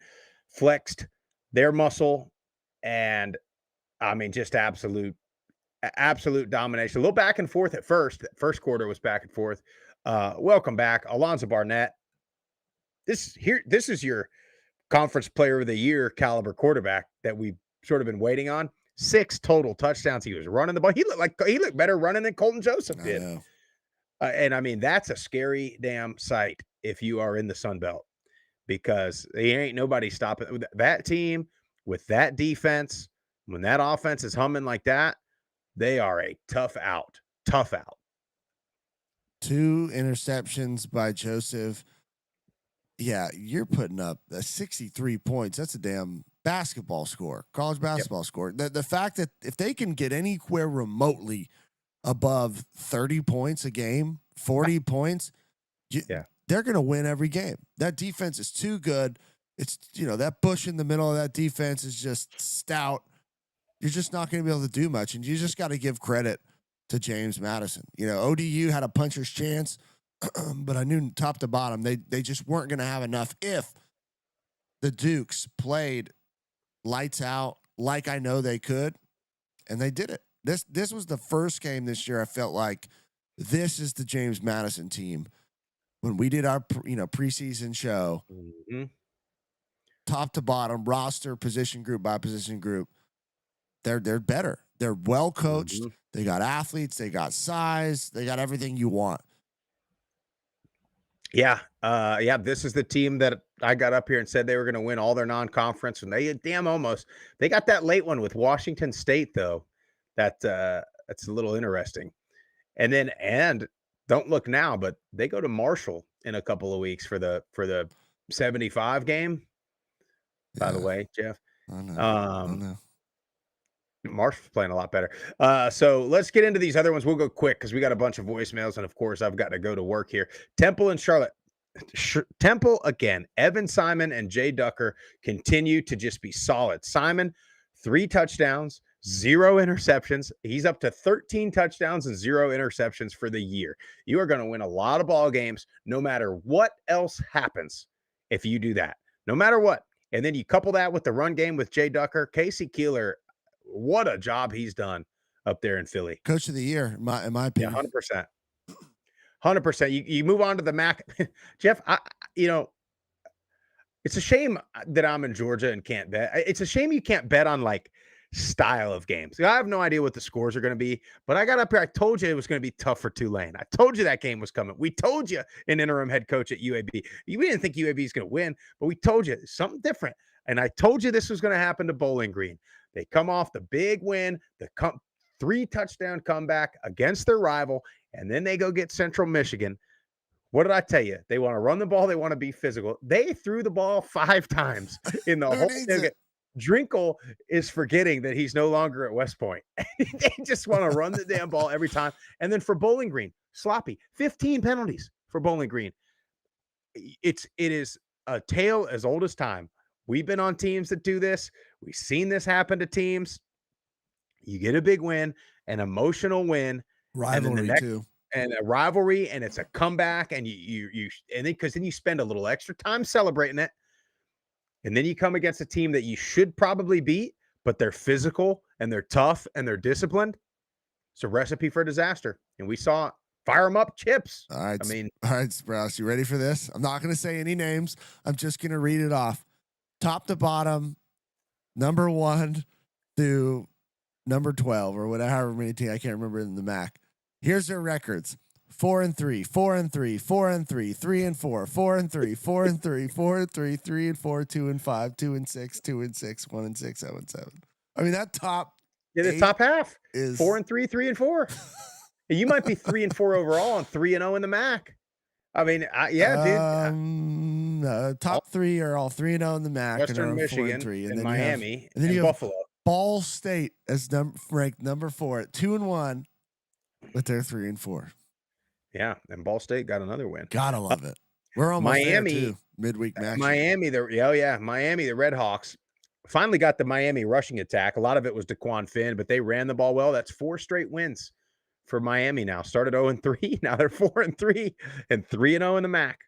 flexed their muscle, and I mean, just absolute domination. A little back and forth at first. The first quarter was back and forth. Welcome back, Alonzo Barnett. This is your conference player of the year caliber quarterback that we've sort of been waiting on. 6 total touchdowns. He was running the ball. He looked better running than Colton Joseph did. And I mean, that's a scary damn sight if you are in the Sun Belt, because there ain't nobody stopping that team with that defense. When that offense is humming like that, they are a tough out.
2 interceptions by Joseph. Yeah, you're putting up 63 points. That's a damn basketball score, college basketball score. The fact that if they can get anywhere remotely above 30 points a game, 40 points, they're going to win every game. That defense is too good. It's, that Bush in the middle of that defense is just stout. You're just not going to be able to do much, and you just got to give credit to James Madison. ODU had a puncher's chance, but I knew top to bottom they just weren't going to have enough if the Dukes played lights out like I know they could, and they did it. This was the first game this year I felt like this is the James Madison team. When we did our preseason show, top to bottom, roster, position group by position group, they're better. They're well coached. They got athletes. They got size. They got everything you want.
Yeah. This is the team that I got up here and said they were going to win all their non-conference, and they almost. They got that late one with Washington State, though. That's a little interesting. And don't look now, but they go to Marshall in a couple of weeks for the 75 game. By the way, Jeff.
I know.
Marshall's playing a lot better. So let's get into these other ones. We'll go quick because we got a bunch of voicemails, and of course I've got to go to work here. Temple and Charlotte. Temple again. Evan Simon and Jay Ducker continue to just be solid. Simon, 3 touchdowns, 0 interceptions. He's up to 13 touchdowns and 0 interceptions for the year. You are going to win a lot of ball games no matter what else happens if you do that. No matter what. And then you couple that with the run game with Jay Ducker. Casey Keeler, what a job he's done up there in Philly.
Coach of the year, in my opinion.
100%. 100%. You move on to the MAC. Jeff, it's a shame that I'm in Georgia and can't bet. It's a shame you can't bet on like style of games. I have no idea what the scores are going to be, but I got up here. I told you it was going to be tough for Tulane. I told you that game was coming. We told you an interim head coach at UAB. We didn't think UAB is going to win, but we told you something different. And I told you this was going to happen to Bowling Green. They come off the big win, the 3 touchdown comeback against their rival, and then they go get Central Michigan. What did I tell you? They want to run the ball. They want to be physical. They threw the ball 5 times in the whole thing. Drinkle is forgetting that he's no longer at West Point. They just want to run the damn ball every time. And then for Bowling Green, sloppy. 15 penalties for Bowling Green. It is a tale as old as time. We've been on teams that do this. We've seen this happen to teams. You get a big win, an emotional win,
rivalry too,
and a rivalry, and it's a comeback, and then you spend a little extra time celebrating it, and then you come against a team that you should probably beat, but they're physical and they're tough and they're disciplined. It's a recipe for disaster, and we saw it. Fire them up, chips.
All right, Sprouse, you ready for this? I'm not going to say any names. I'm just going to read it off. Top to bottom, number 1 through number 12 or whatever, however many teams, I can't remember in the MAC. Here's their records: 4-3, 4-3, 4-3, 3-4, 4-3, 4-3, 4-3, 3-4, 2-5, 2-6, 2-6, 1-6, 7-7. I mean, that top.
Yeah, the top half
is
4-3, 3-4. You might be 3-4 overall and 3-0 in the MAC. I mean, dude.
Top 3 are all 3-0 in the MAC.
Western Michigan,
4-3,
and Miami,
and then you
Buffalo.
Ball State as ranked number 4 at 2-1, but they're 3-4.
Yeah, and Ball State got another win.
Gotta love it. We're almost
Miami
there too. Midweek match.
Miami, Miami, the Red Hawks finally got the Miami rushing attack. A lot of it was DeQuan Finn, but they ran the ball well. That's 4 straight wins for Miami now. Started 0-3. Now they're 4-3 and 3-0 in the MAC.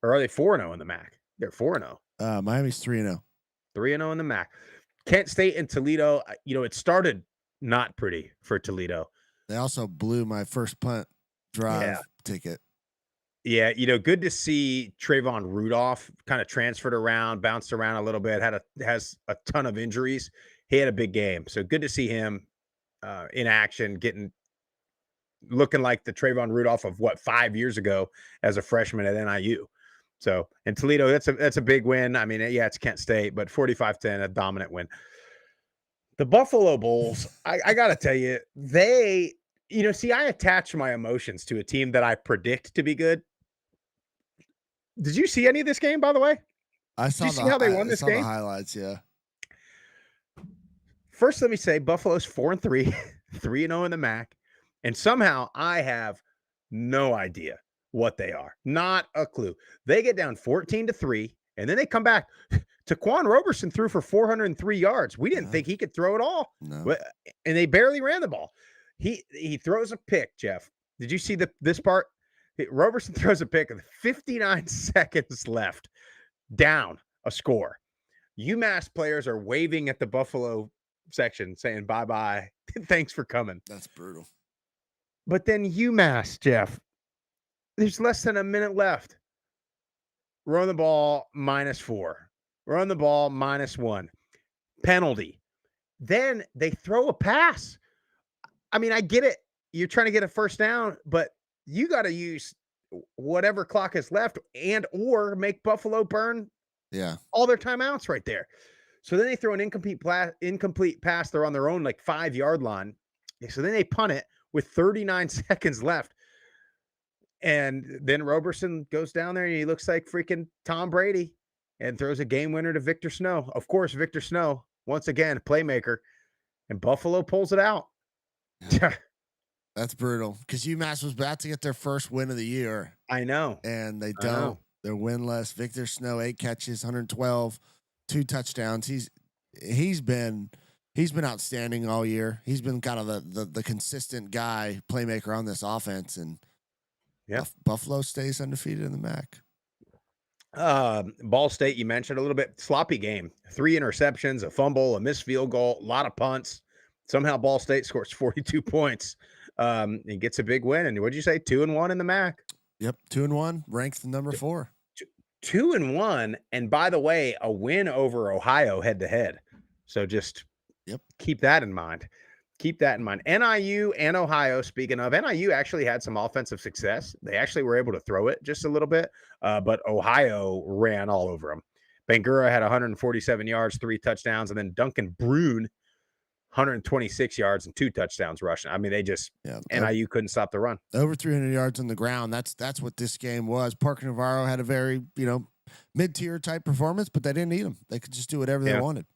Or are they 4-0 in the MAC? They're 4-0.
Miami's 3-0.
3-0 in the MAC. Kent State and Toledo, it started not pretty for Toledo.
They also blew my first punt drive ticket.
Yeah, good to see Trayvon Rudolph kind of transferred around, bounced around a little bit, has a ton of injuries. He had a big game. So good to see him in action, looking like the Trayvon Rudolph of 5 years ago as a freshman at NIU. So in Toledo, that's a big win. I mean, yeah, it's Kent State, but 45-10, a dominant win. The Buffalo Bulls, I got to tell you, they, I attach my emotions to a team that I predict to be good. Did you see any of this game, by the way?
I saw
Did you see how they won this game?
The highlights, yeah.
First, let me say Buffalo's 4-3, 3-0 in the MAC, and somehow I have no idea what they are. Not a clue. They get down 14-3, and then they come back. Taquan Roberson threw for 403 yards. We didn't think he could throw it all, and they barely ran the ball. He throws a pick, Jeff. Did you see this part? Roberson throws a pick with 59 seconds left, down a score. UMass players are waving at the Buffalo section saying bye-bye. Thanks for coming.
That's brutal.
But then UMass, Jeff, there's less than a minute left. Run the ball -4. Run the ball -1. Penalty. Then they throw a pass. I mean, I get it. You're trying to get a first down, but you got to use whatever clock is left or make Buffalo burn all their timeouts right there. So then they throw an incomplete pass. They're on their own 5-yard line. So then they punt it with 39 seconds left. And then Roberson goes down there and he looks like freaking Tom Brady and throws a game winner to Victor Snow. Of course, Victor Snow, once again, playmaker. And Buffalo pulls it out.
That's brutal because UMass was about to get their first win of the year.
I know.
And they don't. They're winless. Victor Snow, 8 catches, 112, 2 touchdowns. He's been outstanding all year. He's been kind of the consistent guy, playmaker on this offense. And Buffalo stays undefeated in the MAC.
Ball State, you mentioned a little bit sloppy game. 3 interceptions, a fumble, a missed field goal, a lot of punts. Somehow Ball State scores 42 points. And gets a big win. And what'd you say? 2-1 in the MAC.
Yep, 2-1, ranked number 4.
2-1, and by the way, a win over Ohio head-to-head. So just keep that in mind. Keep that in mind. NIU and Ohio, speaking of, NIU actually had some offensive success. They actually were able to throw it just a little bit, but Ohio ran all over them. Bangura had 147 yards, 3 touchdowns, and then Duncan Brune, 126 yards and 2 touchdowns rushing. I mean, they just NIU couldn't stop the run.
Over 300 yards on the ground. That's what this game was. Parker Navarro had a very mid-tier type performance, but they didn't need him. They could just do whatever they wanted.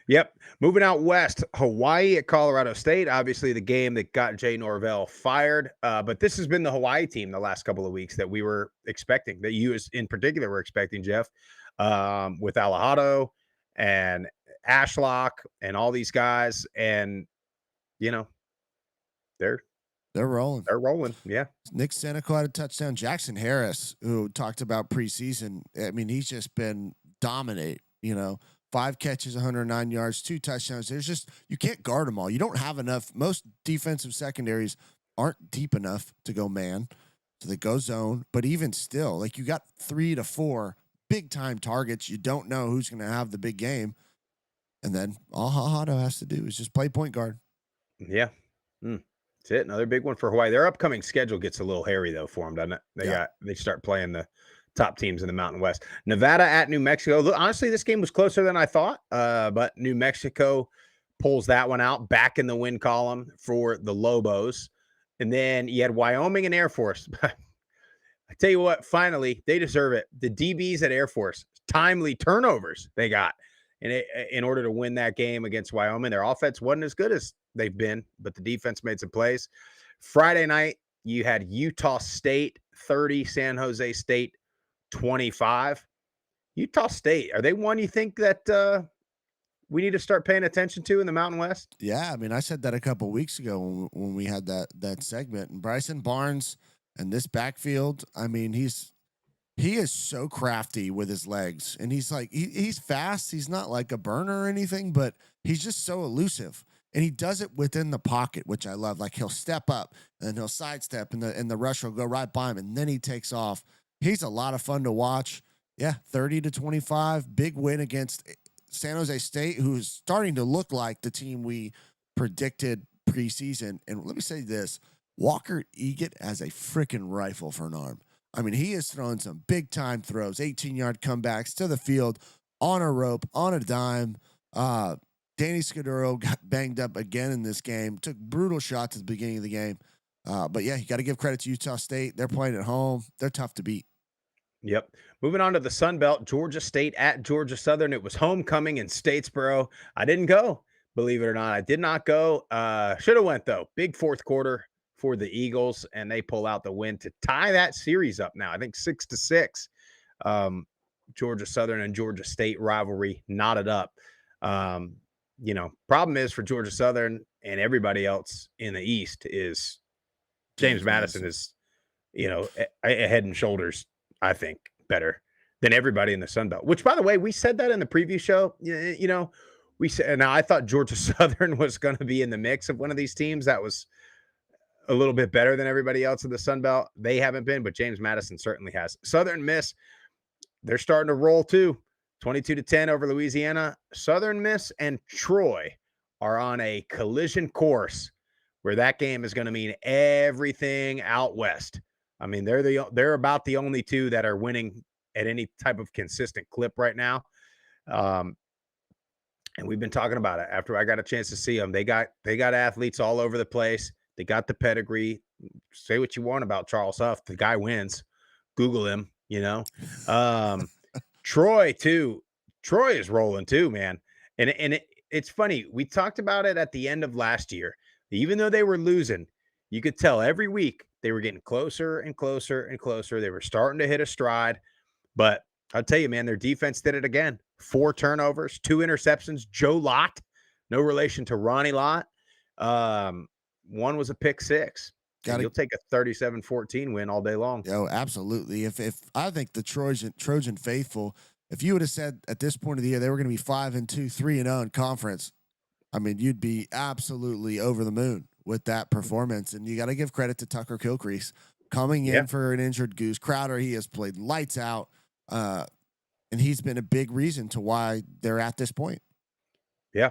Yep. Moving out west, Hawaii at Colorado State. Obviously, the game that got Jay Norvell fired. But this has been the Hawaii team the last couple of weeks that we were expecting. That you, in particular, were expecting, Jeff, with Alejado and Ashlock and all these guys, and they're
rolling.
They're rolling. Yeah.
Nick Seneca had a touchdown. Jackson Harris, who talked about preseason, I mean, he's just been dominate. 5 catches, 109 yards, 2 touchdowns. You can't guard them all. You don't have enough. Most defensive secondaries aren't deep enough to go man, so they go zone. But even still, you got 3 to 4 big time targets. You don't know who's going to have the big game. And then all Hato has to do is just play point guard.
Yeah. That's it. Another big one for Hawaii. Their upcoming schedule gets a little hairy, though, for them, doesn't it? They start playing the top teams in the Mountain West. Nevada at New Mexico. Honestly, this game was closer than I thought, but New Mexico pulls that one out, back in the win column for the Lobos. And then you had Wyoming and Air Force. I tell you what, finally, they deserve it. The DBs at Air Force, timely turnovers they got. And in order to win that game against Wyoming, their offense wasn't as good as they've been, but the defense made some plays. Friday night, you had Utah State 30, San Jose State 25. Utah State, are they one you think that we need to start paying attention to in the Mountain West?
Yeah, I mean, I said that a couple weeks ago when we had that segment. And Bryson Barnes and this backfield, I mean, he is so crafty with his legs, and he's like he's fast. He's not like a burner or anything, but he's just so elusive, and he does it within the pocket, which I love. Like he'll step up and he'll sidestep, and the rusher will go right by him, and then he takes off. He's a lot of fun to watch. Yeah, 30-25, big win against San Jose State, who's starting to look like the team we predicted preseason. And let me say this: Walker Egan has a freaking rifle for an arm. I mean, he is throwing some big-time throws, 18-yard comebacks to the field, on a rope, on a dime. Danny Scudero got banged up again in this game, took brutal shots at the beginning of the game. But, yeah, you got to give credit to Utah State. They're playing at home. They're tough to beat.
Yep. Moving on to the Sun Belt, Georgia State at Georgia Southern. It was homecoming in Statesboro. I didn't go, believe it or not. I did not go. Should have went, though. Big fourth quarter for the Eagles, and they pull out the win to tie that series up now. I think 6-6. Georgia Southern and Georgia State rivalry knotted up. Problem is for Georgia Southern and everybody else in the East is James Madison is, head and shoulders, I think, better than everybody in the Sun Belt, which, by the way, we said that in the preview show. We said, now I thought Georgia Southern was going to be in the mix of one of these teams that was a little bit better than everybody else in the Sun Belt. They haven't been, but James Madison certainly has. Southern Miss, they're starting to roll too. 22-10 over Louisiana. Southern Miss and Troy are on a collision course where that game is going to mean everything out west. I mean, they're about the only two that are winning at any type of consistent clip right now. And we've been talking about it after I got a chance to see them. They got athletes all over the place. They got the pedigree. Say what you want about Charles Huff. The guy wins. Google him, Troy, too. Troy is rolling, too, man. And it's funny. We talked about it at the end of last year. Even though they were losing, you could tell every week they were getting closer and closer and closer. They were starting to hit a stride. But I'll tell you, man, their defense did it again. 4 turnovers, 2 interceptions. Joe Lott, no relation to Ronnie Lott. One was a pick 6. You'll take a 37-14 win all day long.
Oh, absolutely. If I think the Trojan faithful, if you would have said at this point of the year they were going to be 5-2, 3-0 in conference, I mean, you'd be absolutely over the moon with that performance. And you got to give credit to Tucker Kilcrease coming in for an injured Goose Crowder. He has played lights out, and he's been a big reason to why they're at this point.
Yeah.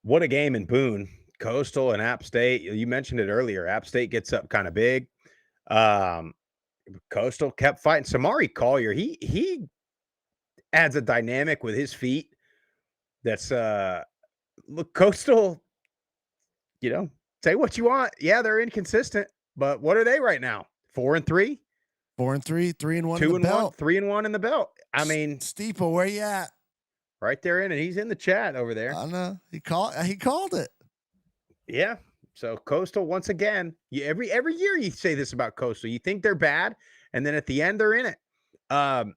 What a game in Boone. Coastal and App State. You mentioned it earlier. App State gets up kind of big. Coastal kept fighting. Samari Collier, he adds a dynamic with his feet that's look, Coastal, say what you want. Yeah, they're inconsistent, but what are they right now? 4-3?
4-3, 3-1
2
in the belt.
3-1 in the belt. I mean,
Steeple, where you at?
Right there and he's in the chat over there.
I know. He called it. Yeah.
So Coastal, once again, every year you say this about Coastal. You think they're bad, and then at the end they're in it. And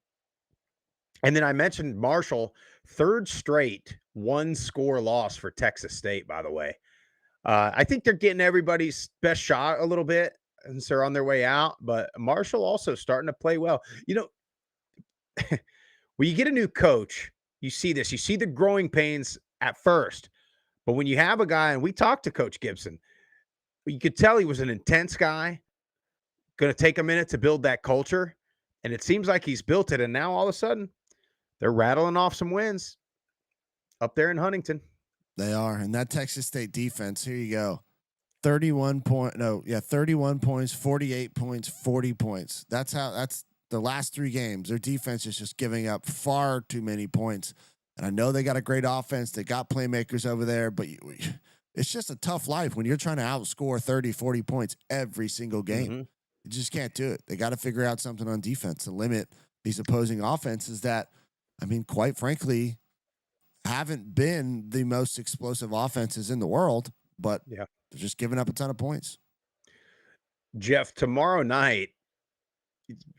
then I mentioned Marshall, 3rd straight 1-score loss for Texas State, by the way. I think they're getting everybody's best shot a little bit, and so they're on their way out. But Marshall also starting to play well. When you get a new coach, you see this. You see the growing pains at first. But when you have a guy, and we talked to Coach Gibson, you could tell he was an intense guy, going to take a minute to build that culture. And it seems like he's built it. And now all of a sudden, they're rattling off some wins up there in Huntington.
They are. And that Texas State defense, here you go. 31 points, 48 points, 40 points. That's the last 3 games. Their defense is just giving up far too many points. And I know they got a great offense. They got playmakers over there, but it's just a tough life when you're trying to outscore 30, 40 points every single game. Mm-hmm. You just can't do it. They got to figure out something on defense to limit these opposing offenses that, I mean, quite frankly, haven't been the most explosive offenses in the world, but they're just giving up a ton of points.
Jeff, tomorrow night,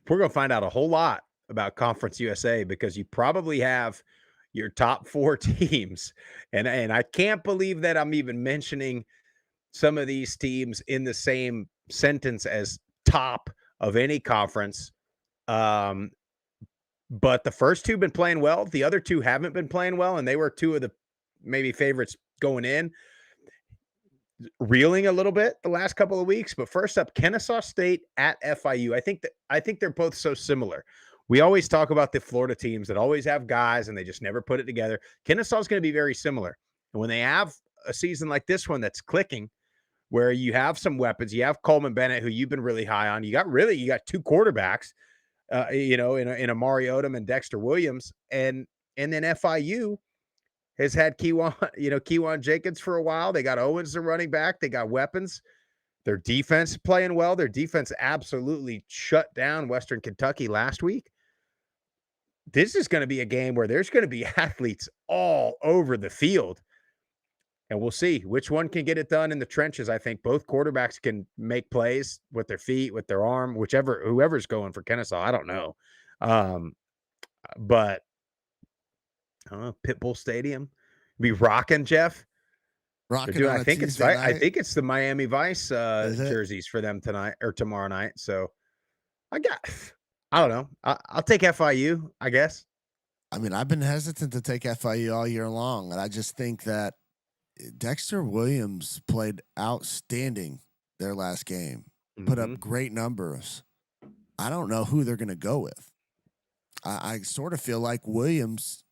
we're going to find out a whole lot about Conference USA because you probably have your top 4 teams. And I can't believe that I'm even mentioning some of these teams in the same sentence as top of any conference. But the first 2 been playing well. The other 2 haven't been playing well, and they were 2 of the maybe favorites going in. Reeling a little bit the last couple of weeks, but first up, Kennesaw State at FIU. I think they're both so similar. We always talk about the Florida teams that always have guys and they just never put it together. Kennesaw is going to be very similar. And when they have a season like this one that's clicking, where you have some weapons, you have Coleman Bennett, who you've been really high on. You got 2 quarterbacks, in Amari Odom and Dexter Williams, and then FIU has had Keywan Jenkins for a while. They got Owens, the running back. They got weapons. Their defense playing well. Their defense absolutely shut down Western Kentucky last week. This is going to be a game where there's going to be athletes all over the field. And we'll see which one can get it done in the trenches. I think both quarterbacks can make plays with their feet, with their arm, whoever's going for Kennesaw. I don't know. But Pitbull Stadium be rocking, Jeff.
Rocking.
I think it's
right.
I think it's the Miami Vice jerseys for them tonight or tomorrow night. So I don't know. I'll take FIU, I guess.
I mean, I've been hesitant to take FIU all year long, and I just think that Dexter Williams played outstanding their last game, put up great numbers. I don't know who they're going to go with. I sort of feel like Williams,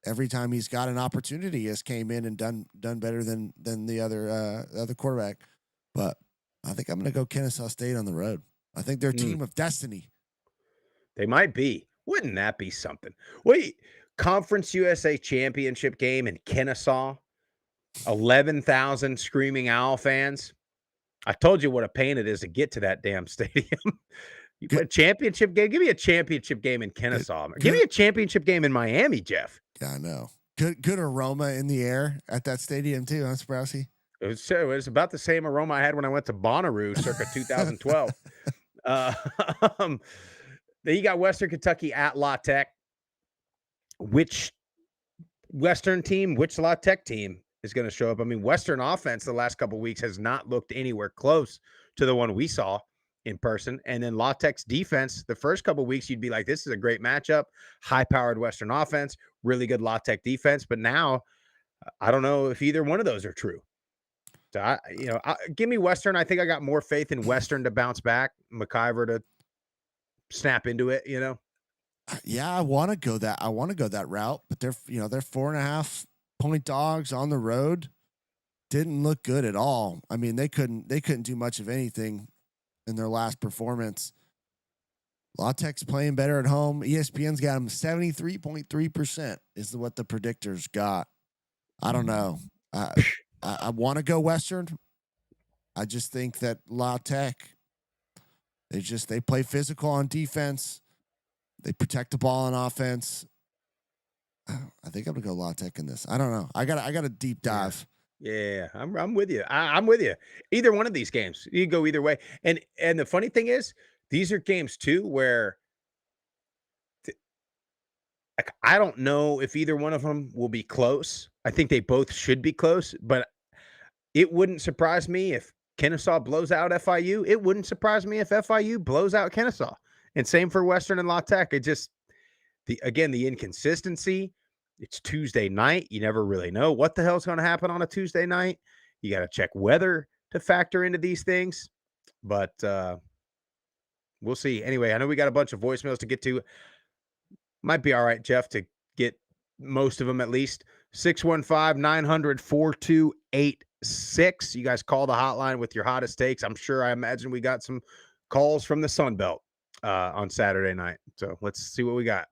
every time he's got an opportunity, has came in and done better than the other quarterback. But I think I'm going to go Kennesaw State on the road. I think they're a team of destiny. They
might be. Wouldn't that be something? Wait, Conference USA Championship game in Kennesaw, 11,000 screaming Owl fans. I told you what a pain it is to get to that damn stadium. You put a championship game. Give me a championship game in Kennesaw. Give me a championship game in Miami, Jeff.
Yeah, I know. Good aroma in the air at that stadium too, huh, Sprousey?
It was about the same aroma I had when I went to Bonnaroo circa 2012. Then you got Western Kentucky at La Tech. Which Western team, which La Tech team is going to show up? I mean, Western offense the last couple of weeks has not looked anywhere close to the one we saw in person. And then La Tech's defense, the first couple of weeks, you'd be like, this is a great matchup. High-powered Western offense, really good La Tech defense. But now, I don't know if either one of those are true. So, give me Western. I think I got more faith in Western to bounce back, McIver to snap into it,
Yeah, I want to go that route, but they're 4.5 point dogs on the road. Didn't look good at all. I mean, they couldn't do much of anything in their last performance. La Tech's playing better at home. ESPN's got them 73.3% is what the predictors got. I don't know. I want to go Western. I just think that La Tech, they play physical on defense. They protect the ball on offense. I think I'm gonna go La Tech in this. I don't know. I got a deep dive.
Yeah, I'm with you. I'm with you. Either one of these games, you can go either way. And the funny thing is, these are games too where I don't know if either one of them will be close. I think they both should be close, but it wouldn't surprise me if Kennesaw blows out FIU. It wouldn't surprise me if FIU blows out Kennesaw. And same for Western and La Tech. It just, the inconsistency. It's Tuesday night. You never really know what the hell's going to happen on a Tuesday night. You got to check weather to factor into these things. But we'll see. Anyway, I know we got a bunch of voicemails to get to. Might be all right, Jeff, to get most of them at least. 615-900-4286. You guys call the hotline with your hottest takes. I imagine we got some calls from the Sun Belt on Saturday night. So let's see what we got.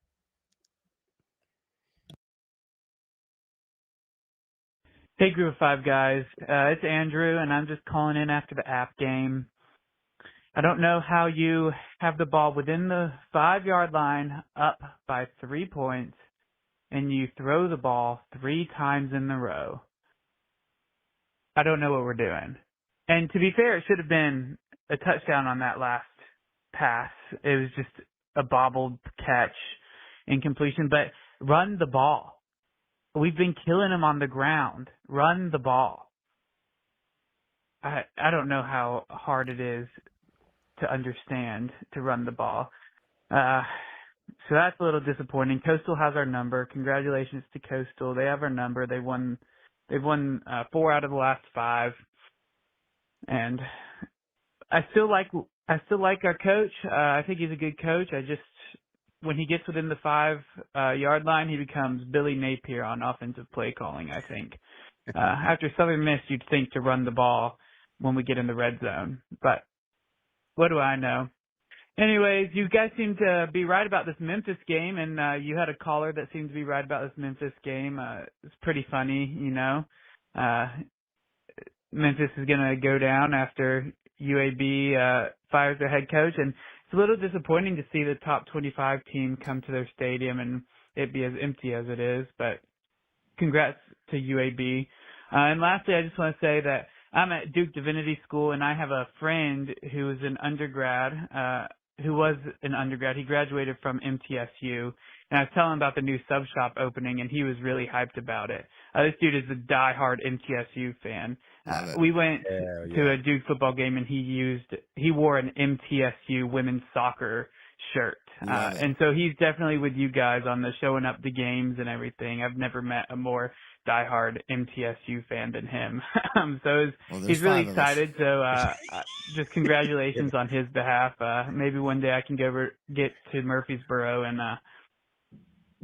Hey, Group of Five guys. It's Andrew, and I'm just calling in after the App game. I don't know how you have the ball within the 5-yard line up by 3 points, and you throw the ball 3 times in a row. I don't know what we're doing. And to be fair, it should have been a touchdown on that last pass. It was just a bobbled catch, incompletion, but run the ball. we've been killing them on the ground. Run the ball. I don't know how hard it is to understand to run the ball. So that's a little disappointing. Coastal has our number. Congratulations to Coastal. They have our number. They've won 4 out of the last 5. And I still like our coach. I think he's a good coach. When he gets within the 5-yard line, he becomes Billy Napier on offensive play calling, I think. After Southern Miss, you'd think to run the ball when we get in the red zone. But what do I know? Anyways, you guys seem to be right about this Memphis game, and you had a caller that seemed to be right about this Memphis game. It's pretty funny, you know. Memphis is going to go down after UAB fires their head coach, and it's a little disappointing to see the top 25 team come to their stadium and it be as empty as it is, but congrats to UAB. And lastly, I just want to say that I'm at Duke Divinity School, and I have a friend who was an undergrad. He graduated from MTSU, and I was telling him about the new sub shop opening, and he was really hyped about it. This dude is a diehard MTSU fan. We went to a Duke football game, and he wore an MTSU women's soccer shirt. And so he's definitely with you guys on the showing up to games and everything. I've never met a more diehard MTSU fan than him. He's really excited. So just congratulations on his behalf. Maybe one day I can get to Murfreesboro and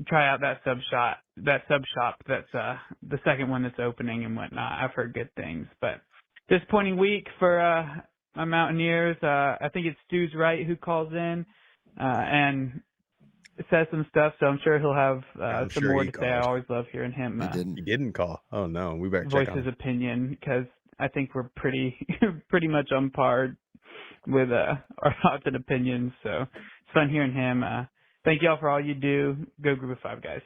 try out that sub shop that's the second one that's opening and whatnot. I've heard good things. But disappointing week for my Mountaineers. I think it's Stu's Right who calls in and says some stuff, so I'm sure he'll have some more to say. I always love hearing him.
He didn't call. Oh no, we better
voice
check on
his opinion, because I think we're pretty much on par with our thoughts and opinions. So it's fun hearing him. Thank y'all for all you do. Go Group of 5, guys.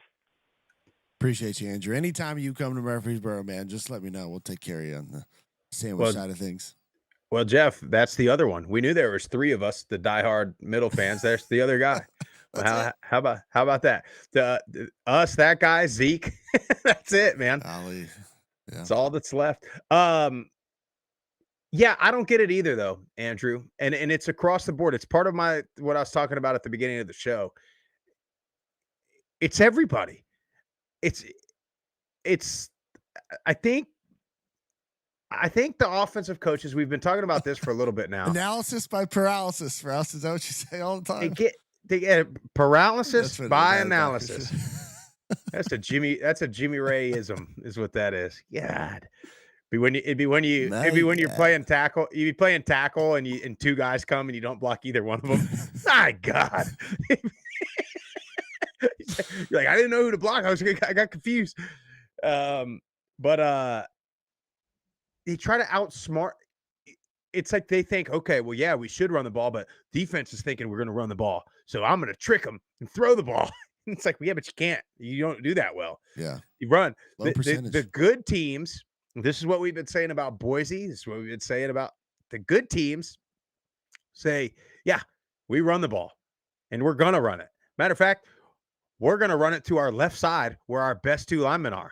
Appreciate you, Andrew. Anytime you come to Murfreesboro, man, just let me know. We'll take care of you on the sandwich side of things.
Well, Jeff, that's the other one. We knew there was 3 of us, the diehard Middle fans. There's the other guy. Well, how about that? Us, that guy, Zeke. That's it, man.
Ollie. Yeah.
That's all that's left. Yeah, I don't get it either, though, Andrew. And it's across the board. It's part of what I was talking about at the beginning of the show. It's everybody. It's. I think the offensive coaches, we've been talking about this for a little bit now.
Analysis by paralysis, Rouse. Is that what you say all the time?
They get paralysis by analysis. That's a Jimmy Ray-ism, is what that is. God. It'd be when you're playing tackle. You'd be playing tackle and 2 guys come and you don't block either one of them. My God. You're like, I didn't know who to block. I got confused. But they try to outsmart. It's like they think, okay, well, yeah, we should run the ball, but defense is thinking we're going to run the ball. So I'm going to trick them and throw the ball. It's like, yeah, but you can't. You don't do that well.
Yeah.
You run.
Low percentage.
The good teams, this is what we've been saying about Boise. This is what we've been saying about the good teams. Say, yeah, we run the ball, and we're going to run it. Matter of fact, we're going to run it to our left side where our best 2 linemen are.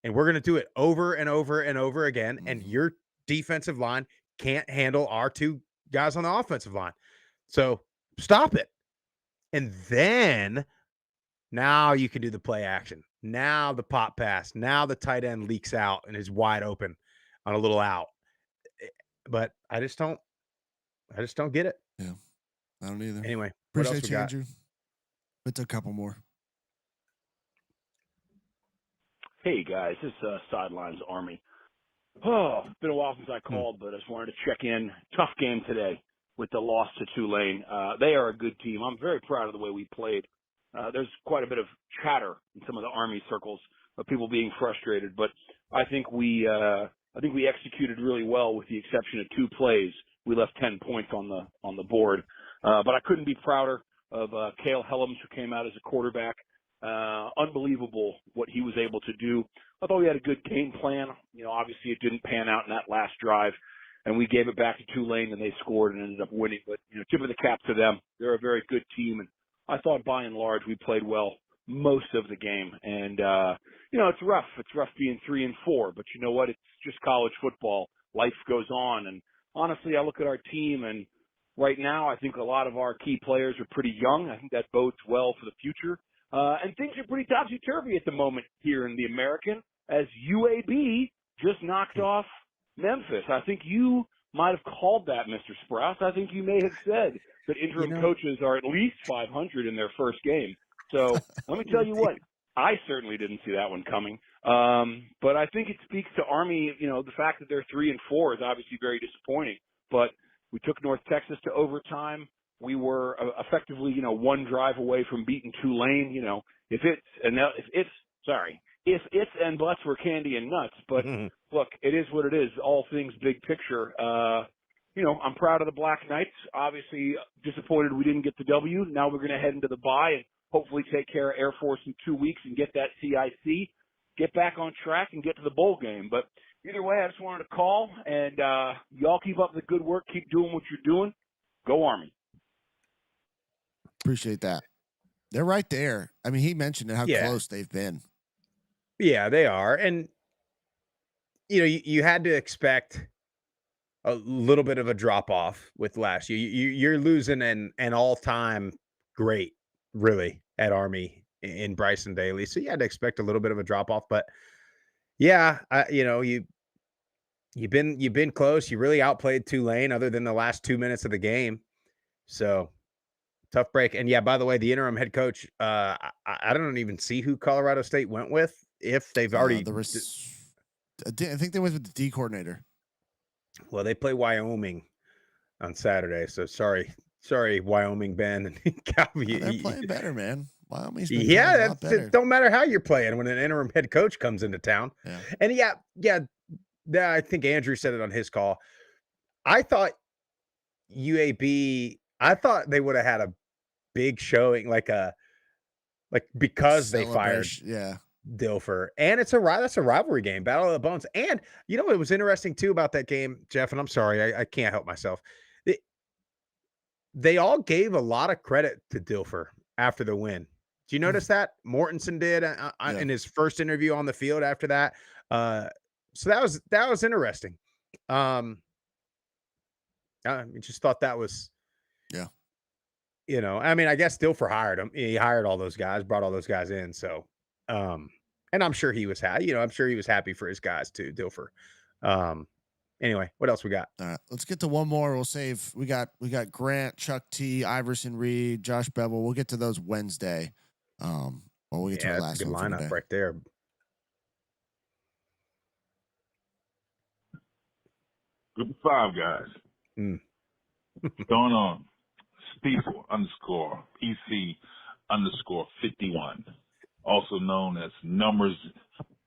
And we're going to do it over and over and over again. And your defensive line can't handle our 2 guys on the offensive line. So stop it. And then now you can do the play action. Now the pop pass. Now the tight end leaks out and is wide open on a little out. But I just don't get it.
Yeah. I don't either.
Anyway,
appreciate you, Andrew. Let's a couple more.
Hey guys, this is Sidelines Army. Oh, it's been a while since I called, but I just wanted to check in. Tough game today with the loss to Tulane. They are a good team. I'm very proud of the way we played. There's quite a bit of chatter in some of the Army circles of people being frustrated, but I think we executed really well with the exception of 2 plays. We left 10 points on the board, but I couldn't be prouder of Cale Helms, who came out as a quarterback. Unbelievable what he was able to do. I thought we had a good game plan. Obviously it didn't pan out in that last drive, and we gave it back to Tulane, and they scored and ended up winning. But, tip of the cap to them. They're a very good team, and I thought by and large we played well most of the game. And, it's rough. It's rough being 3-4, but you know what? It's just college football. Life goes on. And honestly, I look at our team, and right now I think a lot of our key players are pretty young. I think that bodes well for the future. And things are pretty topsy-turvy at the moment here in the American, as UAB just knocked off Memphis. I think you might have called that, Mr. Sprouse. I think you may have said that interim coaches are at least 500 in their first game. So let me tell you what, I certainly didn't see that one coming. But I think it speaks to Army, the fact that they're 3-4 is obviously very disappointing. But we took North Texas to overtime. We were effectively, one drive away from beating Tulane. If ifs and buts were candy and nuts, but look, it is what it is. All things big picture. I'm proud of the Black Knights. Obviously disappointed we didn't get the W. Now we're going to head into the bye and hopefully take care of Air Force in 2 weeks and get that CIC, get back on track and get to the bowl game. But either way, I just wanted to call, and y'all keep up the good work. Keep doing what you're doing. Go Army.
Appreciate that. They're right there. I mean, he mentioned how close they've been.
Yeah, they are. And, you had to expect a little bit of a drop off with last year. You're losing an all-time great, really, at Army in Bryson Daly. So you had to expect a little bit of a drop off. But yeah, you've been close. You really outplayed Tulane other than the last 2 minutes of the game. So tough break. And yeah, by the way, the interim head coach, I don't even see who Colorado State went with. If they've already,
I think they went with the D coordinator.
Well, they play Wyoming on Saturday, so sorry, Wyoming, Ben and Calvi.
They're playing better, man. Wyoming's been
playing
a lot better.
It don't matter how you're playing when an interim head coach comes into town.
Yeah.
And I think Andrew said it on his call. I thought UAB. I thought they would have had a big showing, because they fired Dilfer, and that's a rivalry game, Battle of the Bones. And it was interesting too about that game, Jeff, and I'm sorry, I can't help myself. They all gave a lot of credit to Dilfer after the win. Do you notice that? Mortensen did in his first interview on the field after that. So that was interesting. I just thought that was, I guess Dilfer hired him. He hired all those guys, brought all those guys in. So, and I'm sure he was happy. I'm sure he was happy for his guys too, Dilfer. Anyway, what else we got?
All right, let's get to one more. We'll save. We got Grant, Chuck T, Iverson Reed, Josh Bevel. We'll get to those Wednesday. We'll get to our last
good
one
lineup right there.
Group of 5 guys. What's going on? Steeple _PC _51, also known as Numbers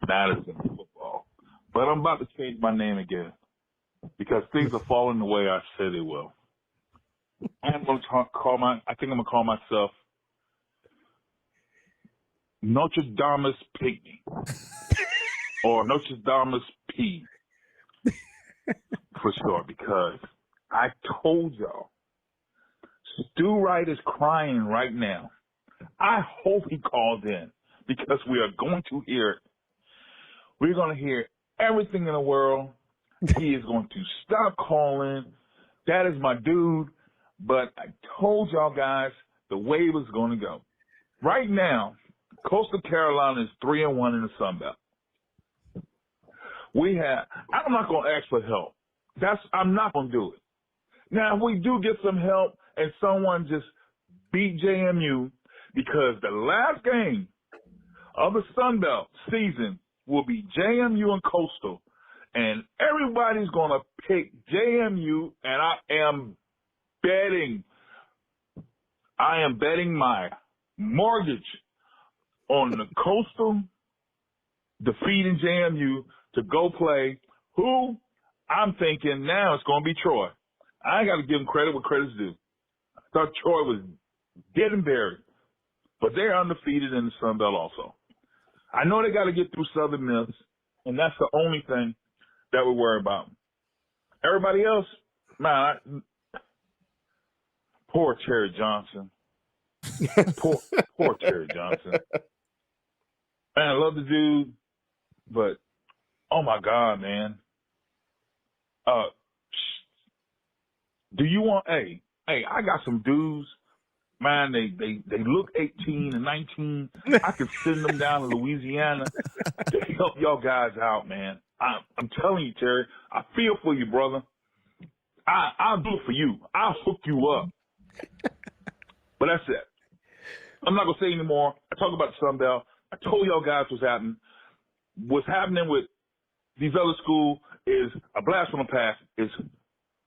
Matters in Football. But I'm about to change my name again because things are falling the way I said they will. I'm going to call myself Notre Dame Pygmy or Notre Dame P for sure, because I told y'all Stu Wright is crying right now. I hope he calls in because we are going to hear it. We're going to hear everything in the world. He is going to stop calling. That is my dude. But I told y'all guys the way it was going to go. Right now, Coastal Carolina is 3-1 in the Sun Belt. I'm not going to ask for help. I'm not going to do it. Now, if we do get some help and someone just beat JMU, because the last game of the Sun Belt season will be JMU and Coastal, and everybody's going to pick JMU, and I am betting my mortgage on the Coastal defeating JMU to go play who I'm thinking now it's going to be Troy. I got to give them credit where credit's due. I thought Troy was dead and buried, but they're undefeated in the Sun Belt also. I know they got to get through Southern Miss, and that's the only thing that we worry about. Everybody else, man, poor Terry Johnson. Poor Terry Johnson. Man, I love the dude, but oh my God, man. Do you want? Hey, I got some dudes. Man, they look 18 and 19. I could send them down to Louisiana to help y'all guys out, man. I'm telling you, Terry, I feel for you, brother. I'll do it for you. I'll hook you up. But that's it. I'm not going to say anymore. I talk about the Sun Belt. I told y'all guys what's happening. What's happening with Develop School is a blast from the past. Is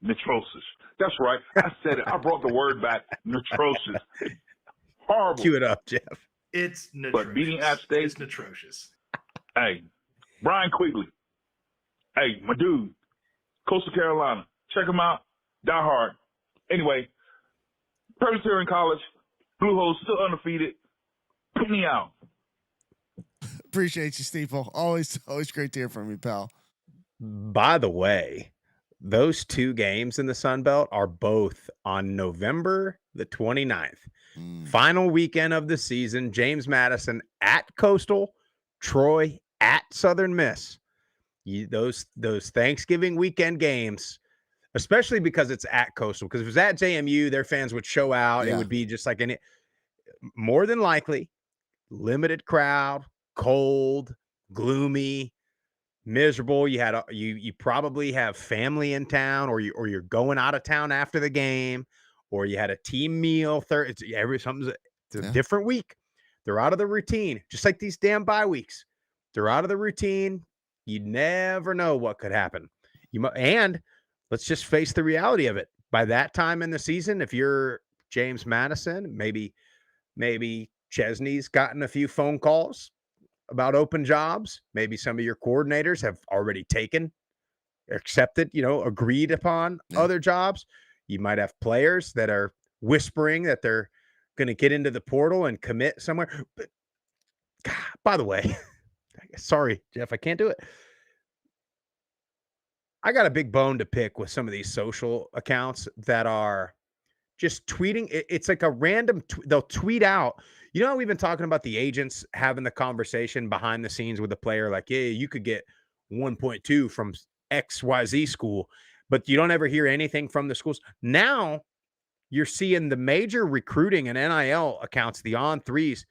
atrocious. That's right. I said it. I brought the word back. Atrocious. Horrible.
Cue it up, Jeff.
It's
but beating App State.
It's atrocious.
Hey, Brian Quigley. Hey, my dude. Coastal Carolina. Check him out. Die hard. Anyway, Presbyterian College. Blue Hose still undefeated. Put me out.
Appreciate you, Steeple. Always great to hear from you, pal.
By the way, those two games in the Sun Belt are both on November the 29th. Final weekend of the season. James Madison at Coastal, Troy at Southern Miss. Those Thanksgiving weekend games, especially because it's at Coastal. Because if it was at JMU, their fans would show out. Yeah. It would be just like more than likely limited crowd, cold, gloomy, miserable. You probably have family in town, or you're going out of town after the game, or you had a team meal. It's a different week. They're out of the routine, just like these damn bye weeks. They're out of the routine. You never know what could happen. And let's just face the reality of it. By that time in the season, if you're James Madison, maybe Chesney's gotten a few phone calls about open jobs. Maybe some of your coordinators have already accepted, agreed upon other jobs. You might have players that are whispering that they're going to get into the portal and commit somewhere. But God, by the way, sorry, Jeff, I can't do it. I got a big bone to pick with some of these social accounts that are just tweeting. It's like a random, they'll tweet out. We've been talking about the agents having the conversation behind the scenes with the player, like, yeah, you could get 1.2 from XYZ school, but you don't ever hear anything from the schools. Now you're seeing the major recruiting and NIL accounts, the on-threes,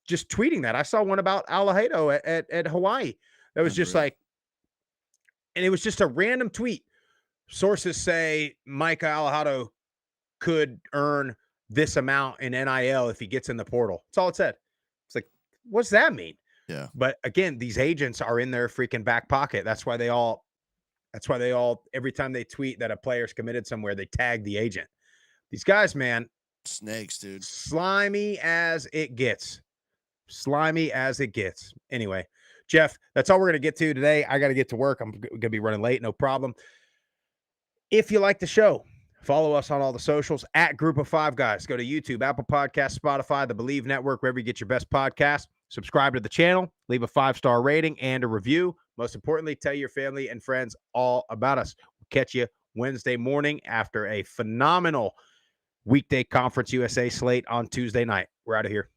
just tweeting that. I saw one about Alahado at Hawaii. That was just like, and it was just a random tweet. Sources say Micah Alahado could earn this amount in NIL if he gets in the portal. That's all it said. It's like, what's that mean?
Yeah.
But again, these agents are in their freaking back pocket. That's why they all, every time they tweet that a player's committed somewhere, they tag the agent. These guys, man.
Snakes, dude.
Slimy as it gets. Anyway, Jeff, that's all we're going to get to today. I got to get to work. I'm going to be running late. No problem. If you like the show, follow us on all the socials at Group of Five Guys. Go to YouTube, Apple Podcasts, Spotify, the Believe Network, wherever you get your best podcasts. Subscribe to the channel, leave a 5-star rating and a review. Most importantly, tell your family and friends all about us. We'll catch you Wednesday morning after a phenomenal weekday Conference USA slate on Tuesday night. We're out of here.